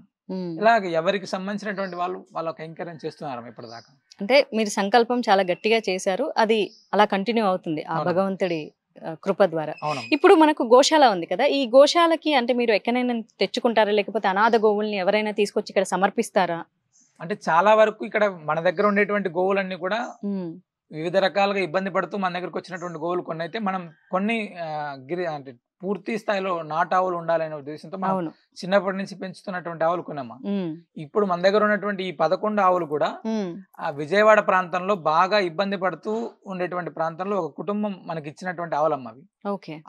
ఇలాగ ఎవరికి సంబంధించినటువంటి వాళ్ళు వాళ్ళకి ఎంకరేజ్ చేస్తున్నారు ఇప్పటిదాకా. అంటే మీరు సంకల్పం చాలా గట్టిగా చేశారు, అది అలా కంటిన్యూ అవుతుంది ఆ భగవంతుడి కృప ద్వారా. ఇప్పుడు మనకు గోశాల ఉంది కదా, ఈ గోశాలకి అంటే మీరు ఎక్కడైనా తెచ్చుకుంటారా, లేకపోతే అనాథ గోవుల్ని ఎవరైనా తీసుకొచ్చి ఇక్కడ సమర్పిస్తారా? అంటే చాలా వరకు ఇక్కడ మన దగ్గర ఉండేటువంటి గోవులన్నీ కూడా వివిధ రకాలుగా ఇబ్బంది పడుతూ మన దగ్గరకు వచ్చినటువంటి గోవులు కొన్ని అయితే మనం కొన్ని అంటే పూర్తి స్థాయిలో నాటావులు ఉండాలనే ఉద్దేశంతో మనం చిన్నప్పటి నుంచి పెంచుతున్నటువంటి ఆవులు కొన్నామా. ఇప్పుడు మన దగ్గర ఉన్నటువంటి ఈ 11 ఆవులు కూడా ఆ విజయవాడ ప్రాంతంలో బాగా ఇబ్బంది పడుతూ ఉండేటువంటి ప్రాంతంలో ఒక కుటుంబం మనకి ఇచ్చినటువంటి ఆవులమ్మ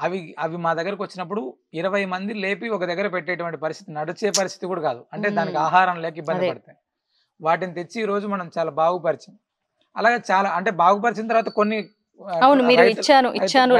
అవి. అవి మా దగ్గరకు వచ్చినప్పుడు 20 మంది లేపి ఒక దగ్గర పెట్టేటువంటి పరిస్థితి, నడిచే పరిస్థితి కూడా కాదు. అంటే దానికి ఆహారం లేక ఇబ్బంది పడతాయి. వాటిని తెచ్చి ఈ రోజు మనం చాలా బాగుపరిచాం. అలాగే చాలా అంటే బాగుపరిచిన తర్వాత కొన్ని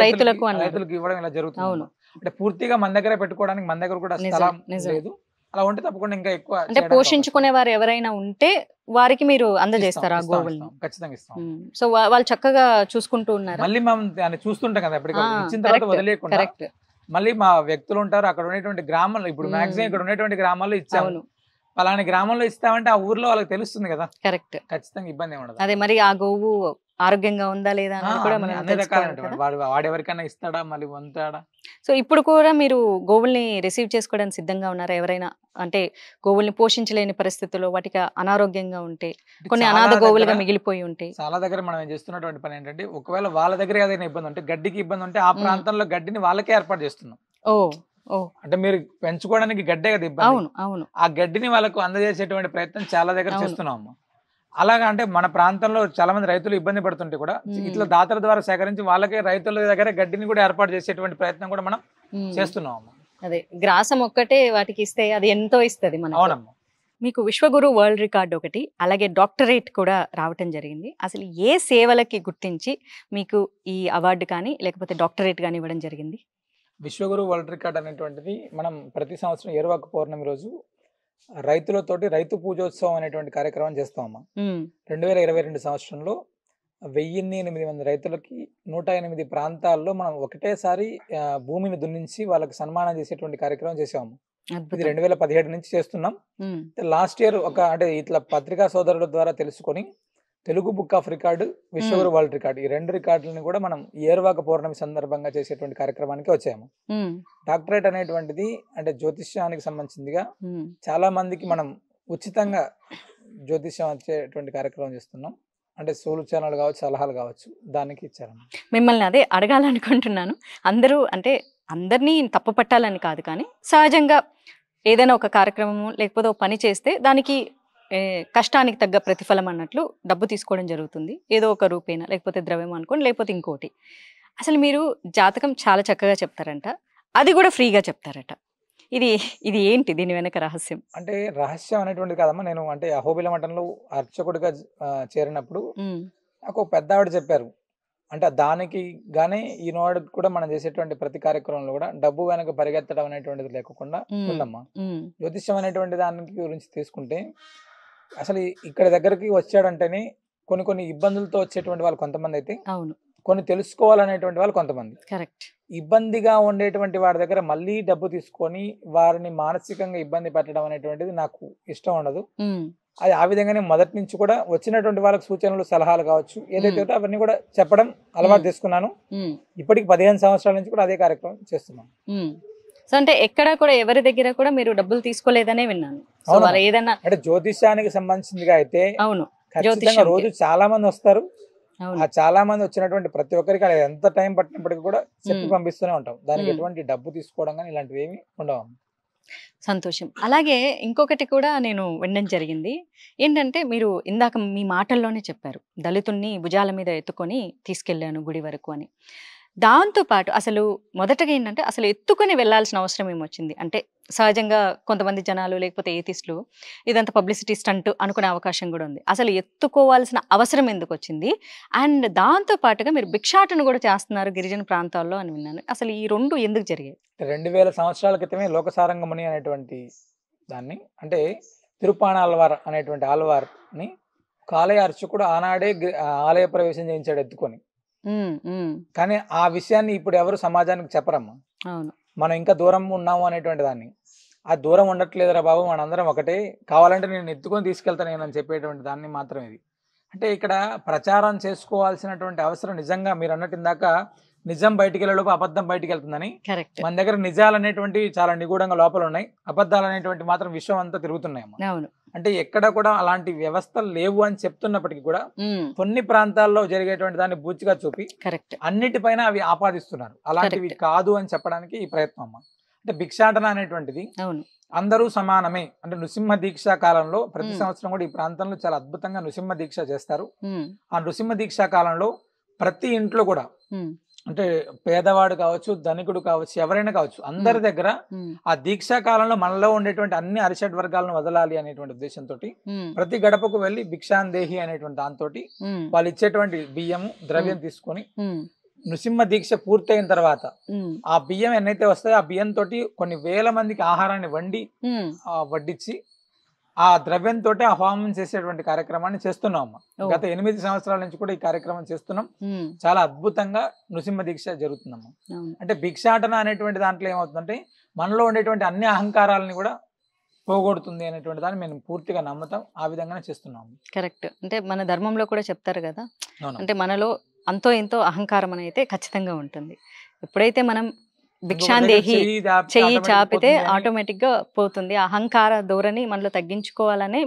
రైతులకు ఇవ్వడం ఇలా జరుగుతుంది. అంటే పూర్తిగా మన దగ్గర పెట్టుకోవడానికి మన దగ్గర కూడా స్థలం లేదు. అలా ఉంటే తప్పకుండా ఇంకా ఎక్కువ అంటే పోషించుకునే వారు ఎవరైనా ఉంటే వారికి మీరు అందజేస్తారా గోవుల్ని? ఖచ్చితంగా ఇస్తాం. సో వాళ్ళు చక్కగా చూసుకుంటూ ఉన్నారు. మళ్ళీ మనం దాన్ని చూస్తుంటాం కదా, ఎప్పటికప్పుడు ఇచ్చిన తర్వాత వదిలేయకుండా మళ్ళీ మా వ్యక్తులు ఉంటారు అక్కడ ఉండేటువంటి గ్రామాల్లో. ఇప్పుడు మాక్సిమం ఇక్కడ ఉండేటువంటి గ్రామాల్లో ఇచ్చాము, పలాని గ్రామంలో ఇస్తామంటే ఆ ఊర్లో వాళ్ళకి తెలుస్తుంది కదా. కరెక్ట్. ఖచ్చితంగా ఇబ్బంది ఉండదు. అదే మరి ఆ గోవు ఆరోగ్యంగా ఉందా లేదా అని కూడా మనం వాడెవరికైనా ఇస్తాడా మళ్ళీ వంతాడా. సో ఇప్పుడు కూడా మీరు గోవుల్ని రిసీవ్ చేసుకోవడానికి సిద్ధంగా ఉన్నారా? ఎవరైనా అంటే గోవుల్ని పోషించలేని పరిస్థితుల్లో వాటికి అనారోగ్యంగా ఉంటే, కొన్ని అనాథ గోవులుగా మిగిలిపోయి ఉంటే చాలా దగ్గర మనం చేస్తున్నటువంటి పని ఏంటంటే, ఒకవేళ వాళ్ళ దగ్గర ఏదైనా ఇబ్బంది ఉంటే, గడ్డికి ఇబ్బంది ఉంటే ఆ ప్రాంతంలో గడ్డిని వాళ్ళకే ఏర్పాటు చేస్తున్నాం. అంటే మీరు పెంచుకోవడానికి గడ్డే కదా ఇబ్బంది. అవును అవును. ఆ గడ్డిని వాళ్ళకు అందజేసేటువంటి ప్రయత్నం చాలా దగ్గర చేస్తున్నాం. అలాగా అంటే మన ప్రాంతంలో చాలా మంది రైతులు ఇబ్బంది పడుతుంటే కూడా ఇట్లా దాతల ద్వారా సేకరించి వాళ్ళకే రైతుల దగ్గర గడ్డిని కూడా ఏర్పాటు చేసేటువంటి ప్రయత్నం కూడా మనం చేస్తున్నాం. అదే గ్రాసం ఒక్కటే వాటికి ఇస్తే అది ఎంతో ఇస్తుంది మనకు. అవునమ్మా. మీకు విశ్వగురు వరల్డ్ రికార్డ్ ఒకటి, అలాగే డాక్టరేట్ కూడా రావటం జరిగింది. అసలు ఏ సేవలకి గుర్తించి మీకు ఈ అవార్డు కానీ లేకపోతే డాక్టరేట్ కానీ ఇవ్వడం జరిగింది? విశ్వగురు వరల్డ్ రికార్డ్ అనేటువంటిది మనం ప్రతి సంవత్సరం ఏరువాక పౌర్ణమి రోజు రైతులతోటి రైతు పూజోత్సవం అనేటువంటి కార్యక్రమం చేస్తామమ్మా. 2022 సంవత్సరంలో 1008 రైతులకి 108 ప్రాంతాల్లో మనం ఒకటేసారి భూమిని దున్నించి వాళ్ళకి సన్మానం చేసేటువంటి కార్యక్రమం చేసాము. ఇది 2017 నుంచి చేస్తున్నాం. లాస్ట్ ఇయర్ అంటే ఇట్లా పత్రికా సోదరుల ద్వారా తెలుసుకొని Telugu book of record, Vishwaguru world record, ఈ 2 రికార్డులను కూడా మనం ఏరువాక పౌర్ణమి సందర్భంగా చేసేటువంటి కార్యక్రమానికి వచ్చాము. డాక్టరేట్ అనేటువంటిది అంటే జ్యోతిష్యానికి సంబంధించిందిగా చాలా మందికి మనం ఉచితంగా జ్యోతిష్యం వచ్చేటువంటి కార్యక్రమం చేస్తున్నాం. అంటే సూచనలు కావచ్చు, సలహాలు కావచ్చు, దానికి ఇచ్చారమ్మా. మిమ్మల్ని అదే అడగాలనుకుంటున్నాను. అందరూ అంటే అందరినీ తప్పు పట్టాలని కాదు కానీ సహజంగా ఏదైనా ఒక కార్యక్రమము లేకపోతే ఒక పని చేస్తే దానికి కష్టానికి తగ్గ ప్రతిఫలం అన్నట్లు డబ్బు తీసుకోవడం జరుగుతుంది. ఏదో ఒక రూపేణ లేకపోతే ద్రవ్యం అనుకోండి లేకపోతే ఇంకోటి. అసలు మీరు జాతకం చాలా చక్కగా చెప్తారంట. అది కూడా ఫ్రీగా చెప్తారట. ఇది ఇది ఏంటి దీని వెనక రహస్యం? అంటే రహస్యం అనేటువంటిది కాదమ్మా. నేను అంటే అహోబిల మఠంలో అర్చకుడిగా చేరినప్పుడు నాకు ఒక పెద్ద ఆవిడ చెప్పారు. అంటే దానికి గానే ఈనాడు కూడా మనం చేసేటువంటి ప్రతి కార్యక్రమంలో కూడా డబ్బు వెనక పరిగెత్తడం అనేటువంటిది లేకుండా ఉందమ్మా. జ్యోతిష్యం అనేటువంటి దానికి గురించి తీసుకుంటే అసలు ఇక్కడ దగ్గరికి వచ్చాడంటేనే కొన్ని కొన్ని ఇబ్బందులతో వచ్చేటువంటి వాళ్ళు కొంతమంది అయితే, అవును, కొన్ని తెలుసుకోవాలనేటువంటి వాళ్ళు కొంతమంది. కరెక్ట్. ఇబ్బందిగా ఉండేటువంటి వాడి దగ్గర మళ్ళీ డబ్బు తీసుకొని వారిని మానసికంగా ఇబ్బంది పెట్టడం అనేటువంటిది నాకు ఇష్టం ఉండదు. అది ఆ విధంగానే మొదటి నుంచి కూడా వచ్చినటువంటి వాళ్ళకి సూచనలు, సలహాలు కావచ్చు, ఏదైతే ఉంటే అవన్నీ కూడా చెప్పడం అలవాటు చేసుకున్నాను. ఇప్పటికి 15 సంవత్సరాల నుంచి కూడా అదే కార్యక్రమం చేస్తున్నాను. సో అంటే ఎక్కడ కూడా ఎవరి దగ్గర కూడా మీరు డబ్బులు తీసుకోలేదనే విన్నాను. ఏదన్నా అంటే జ్యోతిష్యానికి సంబంధించిందిగా అయితే అవును, ఖచ్చితంగా రోజు చాలా మంది వస్తారు. ఆ చాలా మంది వచ్చినటువంటి ప్రతి ఒక్కరికి అది ఎంత టైం పట్టినప్పటికీ కూడా చెప్పి పంపిస్తూనే ఉంటాం. దానికి ఎటువంటి డబ్బు తీసుకోవడం కానీ ఇలాంటివి ఏమి ఉండవు. సంతోషం. అలాగే ఇంకొకటి కూడా నేను వినడం జరిగింది. ఏంటంటే మీరు ఇందాక మీ మాటల్లోనే చెప్పారు, దళితుణ్ణి భుజాల మీద ఎత్తుకొని తీసుకెళ్లాను గుడి వరకు అని. దాంతో పాటు అసలు మొదటగా ఏంటంటే అసలు ఎత్తుకొని వెళ్లాల్సిన అవసరం ఏమొచ్చింది? అంటే సహజంగా కొంతమంది జనాలు లేకపోతే ఏతిస్టులు ఇదంతా పబ్లిసిటీ స్టంట్ అనుకునే అవకాశం కూడా ఉంది. అసలు ఎత్తుకోవాల్సిన అవసరం ఎందుకు వచ్చింది? అండ్ దాంతో పాటుగా మీరు భిక్షాటన కూడా చేస్తున్నారు గిరిజన ప్రాంతాల్లో అని విన్నాను. అసలు ఈ రెండు ఎందుకు జరిగాయి? 2000 సంవత్సరాల క్రితమే లోకసారంగముని అనేటువంటి దాన్ని, అంటే తిరుపాణాల్వార్ అనేటువంటి ఆల్వార్ని కాలయ అర్చకుడు ఆనాడే ఆలయ ప్రవేశం చేయించాడు ఎత్తుకొని. కానీ ఆ విషయాన్ని ఇప్పుడు ఎవరు సమాజానికి చెప్పరమ్మా. అవును, మనం ఇంకా దూరం ఉన్నాము అనేటువంటి దాన్ని. ఆ దూరం ఉండట్లేదురా బాబు, మనందరం ఒకటే, కావాలంటే నేను ఎత్తుకొని తీసుకెళ్తాను నేను చెప్పేటువంటి దాన్ని మాత్రం ఇది. అంటే ఇక్కడ ప్రచారం చేసుకోవాల్సినటువంటి అవసరం నిజంగా మీరు అన్నట్టు ఇందాక నిజం బయటికి వెళ్ళలోపు అబద్ధం బయటికి వెళ్తుందని, మన దగ్గర నిజాలు అనేటువంటివి చాలా నిగూఢంగా లోపల ఉన్నాయి, అబద్ధాలు అనేటువంటి మాత్రం విషయం అంతా తిరుగుతున్నాయమ్మా. అంటే ఎక్కడ కూడా అలాంటి వ్యవస్థలు లేవు అని చెప్తున్నప్పటికీ కూడా కొన్ని ప్రాంతాల్లో జరిగేటువంటి దాన్ని బూచిగా చూపి అన్నిటిపైన అవి ఆపాదిస్తున్నారు. అలాంటివి కాదు అని చెప్పడానికి ఈ ప్రయత్నం అమ్మా. అంటే భిక్షాటన అనేటువంటిది అందరూ సమానమే. అంటే నృసింహ దీక్షా కాలంలో ప్రతి సంవత్సరం కూడా ఈ ప్రాంతంలో చాలా అద్భుతంగా నృసింహ దీక్ష చేస్తారు. ఆ నృసింహ దీక్షా కాలంలో ప్రతి ఇంట్లో కూడా అంటే పేదవాడు కావచ్చు, ధనికుడు కావచ్చు, ఎవరైనా కావచ్చు, అందరి దగ్గర ఆ దీక్షా కాలంలో మనలో ఉండేటువంటి అన్ని అరిషడ్ వర్గాలను వదలాలి అనేటువంటి ఉద్దేశంతో ప్రతి గడపకు వెళ్లి భిక్షాందేహి అనేటువంటి దాంతో వాళ్ళు ఇచ్చేటువంటి బియ్యము, ద్రవ్యం తీసుకొని నృసింహ దీక్ష పూర్తయిన తర్వాత ఆ బియ్యం ఎన్నైతే వస్తాయో ఆ బియ్యం తోటి కొన్ని వేల మందికి ఆహారాన్ని వడ్డించి ఆ ద్రవ్యంతో ఆ హోమం చేసేటువంటి కార్యక్రమాన్ని చేస్తున్నాం అమ్మ. గత 8 సంవత్సరాల నుంచి కూడా ఈ కార్యక్రమం చేస్తున్నాం. చాలా అద్భుతంగా నృసింహ దీక్ష జరుగుతుందమ్మా. అంటే భిక్షాటన అనేటువంటి దాంట్లో ఏమవుతుందంటే మనలో ఉండేటువంటి అన్ని అహంకారాలని కూడా పోగొడుతుంది అనేటువంటి దాన్ని మేము పూర్తిగా నమ్ముతాం. ఆ విధంగానే చేస్తున్నాము. కరెక్ట్. అంటే మన ధర్మంలో కూడా చెప్తారు కదా, అంటే మనలో అంతో ఎంతో అహంకారం అనేది ఖచ్చితంగా ఉంటుంది. ఎప్పుడైతే మనం భిక్షాందేహి చెయ్యి చాపితే ఆటోమేటిక్ గా పోతుంది. అహంకార ధోరణి మనలో తగ్గించుకోవాలనే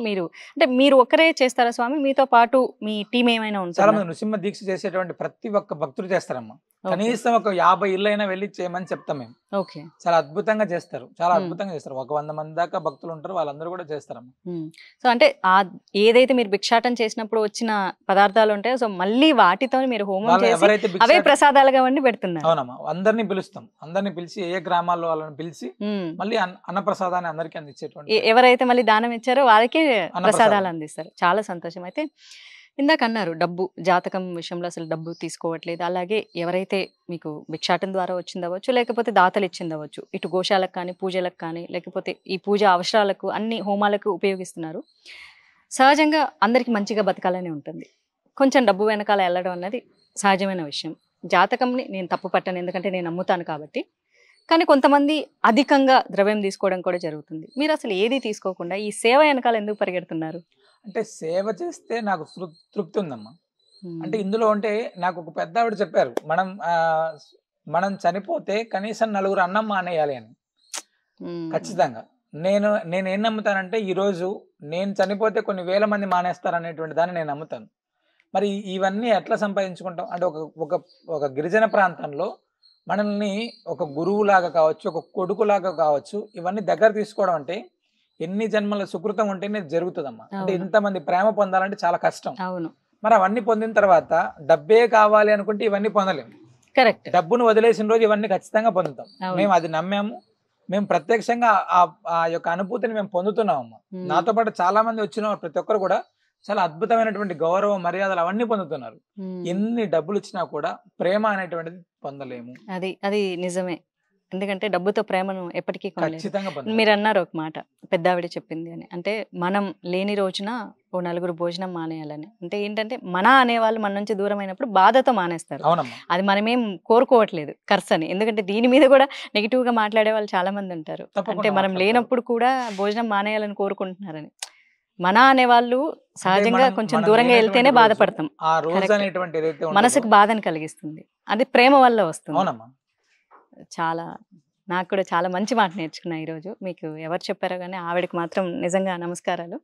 అంటే మీరు ఒకరే చేస్తారా స్వామి, మీతో పాటు మీ టీం ఏమైనా ఉంటారా? చాలా మంది నృసింహ దీక్ష చేసేటువంటి ప్రతి ఒక్క భక్తుడు చేస్తారమ్మా. కనీసం ఒక 50 ఇళ్ళైనా వెళ్ళి చేయమని చెప్తాం మేము. చాలా అద్భుతంగా చేస్తారు, చాలా అద్భుతంగా చేస్తారు. ఒక 100 మంది దాకా భక్తులు ఉంటారు, వాళ్ళందరూ కూడా చేస్తారమ్మా. సో అంటే ఏదైతే మీరు భిక్షాటం చేసినప్పుడు వచ్చిన పదార్థాలు ఉంటాయో సో మళ్ళీ వాటితో మీరు హోమం చేసి అవే ప్రసాదాలుగా వండి పెడుతున్నారు. అవునమ్మా, అందరినీ పిలుస్తాం, అందరినీ పిలిచి ఏ గ్రామాల్లో వాళ్ళని పిలిచి మళ్ళీ అన్నప్రసాదాన్ని అందరికీ అందించేటువంటి, ఎవరైతే మళ్ళీ దానం ఇచ్చారో వాళ్ళకి ప్రసాదాలు అందిస్తారు. చాలా సంతోషం. అయితే ఇందాక అన్నారు డబ్బు, జాతకం విషయంలో అసలు డబ్బు తీసుకోవట్లేదు. అలాగే ఎవరైతే మీకు భిక్షాటం ద్వారా వచ్చిందవచ్చు, లేకపోతే దాతలు ఇచ్చిందవచ్చు, ఇటు గోశాలకు కానీ పూజలకు కానీ లేకపోతే ఈ పూజ అవసరాలకు అన్ని హోమాలకు ఉపయోగిస్తున్నారు. సహజంగా అందరికీ మంచిగా బతకాలని ఉంటుంది. కొంచెం డబ్బు వెనకాల వెళ్ళడం అన్నది సహజమైన విషయం. జాతకంని నేను తప్పు పట్టాను, ఎందుకంటే నేను నమ్ముతాను కాబట్టి. కానీ కొంతమంది అధికంగా ద్రవ్యం తీసుకోవడం కూడా జరుగుతుంది. మీరు అసలు ఏది తీసుకోకుండా ఈ సేవ వెనకాల ఎందుకు పరిగెడుతున్నారు? అంటే సేవ చేస్తే నాకు తృప్తి ఉందమ్మా. అంటే ఇందులో అంటే నాకు ఒక పెద్ద ఆవిడ చెప్పారు, మనం చనిపోతే కనీసం 4 అన్నం మానేయాలి అని. ఖచ్చితంగా నేనేం నమ్ముతానంటే ఈరోజు నేను చనిపోతే కొన్ని వేల మంది మానేస్తారు అనేటువంటి దాన్ని నేను నమ్ముతాను. మరి ఇవన్నీ ఎట్లా సంపాదించుకుంటాం అంటే ఒక ఒక ఒక గిరిజన ప్రాంతంలో మనల్ని ఒక గురువులాగా కావచ్చు, ఒక కొడుకులాగా కావచ్చు, ఇవన్నీ దగ్గర తీసుకోవడం అంటే ఎన్ని జన్మల సుకృతం ఉంటేనే జరుగుతుందమ్మా. అంటే అవును. ఇంతమంది ప్రేమ పొందాలంటే చాలా కష్టం. అవును. మరి అవన్నీ పొందిన తర్వాత డబ్బే కావాలి అనుకుంటే ఇవన్నీ పొందలేము. కరెక్ట్. డబ్బును వదిలేసిన రోజు ఇవన్నీ ఖచ్చితంగా పొందుతాం. అవును. మేము అది నమ్మాము. మేము ప్రత్యక్షంగా ఆ యొక్క అనుభూతిని మేము పొందుతున్నామమ్మా. ఉమ్. నాతో పాటు చాలా మంది వచ్చిన ప్రతి ఒక్కరు కూడా చాలా అద్భుతమైనటువంటి గౌరవం, మర్యాదలు అవన్నీ పొందుతున్నారు. ఉమ్. ఎన్ని డబ్బులు ఇచ్చినా కూడా ప్రేమ అనేటువంటిది పొందలేము. అది నిజమే. ఎందుకంటే డబ్బుతో ప్రేమను ఎప్పటికీ కొనలేరు. ఖచ్చితంగా పొందలేము. మీరు అన్నారు ఒక మాట, పెద్ద ఆవిడ చెప్పింది అని. అంటే మనం లేని రోజున ఓ నలుగురు భోజనం మానేయాలని. అంటే ఏంటంటే మన అనేవాళ్ళు మన నుంచి దూరం అయినప్పుడు బాధతో మానేస్తారు. అవునమ్మా. అది మనమేం కోరుకోవట్లేదు కర్స్ అని. ఎందుకంటే దీని మీద కూడా నెగిటివ్ గా మాట్లాడే వాళ్ళు చాలా మంది ఉంటారు. తప్పకుండా అంటే మనం మాట్లాడతారు. లేనప్పుడు కూడా భోజనం మానేయాలని కోరుకుంటున్నారని. మన అనేవాళ్ళు సహజంగా మనం- కొంచెం మనం దూరంగా లేనటువంటి వెళ్తేనే రోజు, బాధపడతాం. ఆ రోజు Correct. అనేటువంటి ఏదైతే ఉంటుందో- మనసుకు బాధను కలిగిస్తుంది. అది ప్రేమ వల్ల వస్తుంది. అవునమ్మా. చాలా నాకు కూడా చాలా మంచి మాట నేర్చుకున్నా ఈరోజు. మీకు ఎవరు చెప్పారో కానీ ఆవిడకి మాత్రం నిజంగా నమస్కారాలు.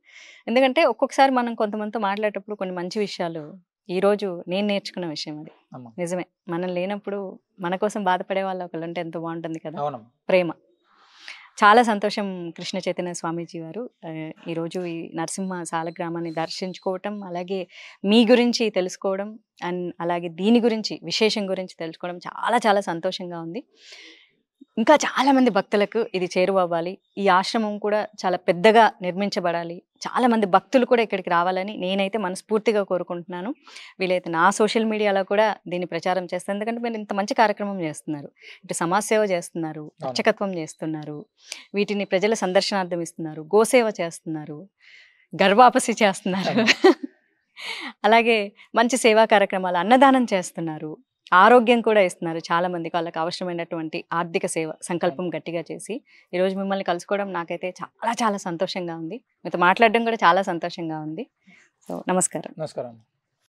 ఎందుకంటే ఒక్కొక్కసారి మనం కొంతమందితో మాట్లాడేటప్పుడు కొన్ని మంచి విషయాలు, ఈరోజు నేను నేర్చుకున్న విషయం అది. అమ్మా. నిజమే, మనం లేనప్పుడు మన కోసం బాధపడే వాళ్ళు ఒకళ్ళు ఉంటే ఎంత బాగుంటుంది కదా. అవునమ్మా. ప్రేమ. చాలా సంతోషం కృష్ణ చైతన్య స్వామీజీ వారు ఈరోజు ఈ నరసింహ సాలగ్రామాన్ని దర్శించుకోవటం, అలాగే మీ గురించి తెలుసుకోవడం, అండ్ అలాగే దీని గురించి విశేషం గురించి తెలుసుకోవడం చాలా చాలా సంతోషంగా ఉంది. ఇంకా చాలా మంది భక్తులకు ఇది చేరువవ్వాలి. ఈ ఆశ్రమం కూడా చాలా పెద్దగా నిర్మించబడాలి. చాలా మంది భక్తులు కూడా ఇక్కడికి రావాలని నేనైతే మనస్ఫూర్తిగా కోరుకుంటున్నాను. వీలైతే నా సోషల్ మీడియాలో కూడా దీన్ని ప్రచారం చేస్తాను. ఎందుకంటే మీరు ఇంత మంచి కార్యక్రమం చేస్తున్నారు. ఇటు సమాజ సేవ చేస్తున్నారు, అర్చకత్వం చేస్తున్నారు, వీటిని ప్రజల సందర్శనార్థం ఇస్తున్నారు, గోసేవ చేస్తున్నారు, గర్భాపసి చేస్తున్నారు, అలాగే మంచి సేవా కార్యక్రమాలు, అన్నదానం చేస్తున్నారు, ఆరోగ్యం కూడా ఇస్తున్నారు. చాలా మందికి వాళ్ళకి అవసరమైనటువంటి ఆర్థిక సేవ సంకల్పం గట్టిగా చేసి ఈరోజు మిమ్మల్ని కలుసుకోవడం నాకైతే చాలా చాలా సంతోషంగా ఉంది. మీతో మాట్లాడడం కూడా చాలా సంతోషంగా ఉంది. సో నమస్కారం. నమస్కారం.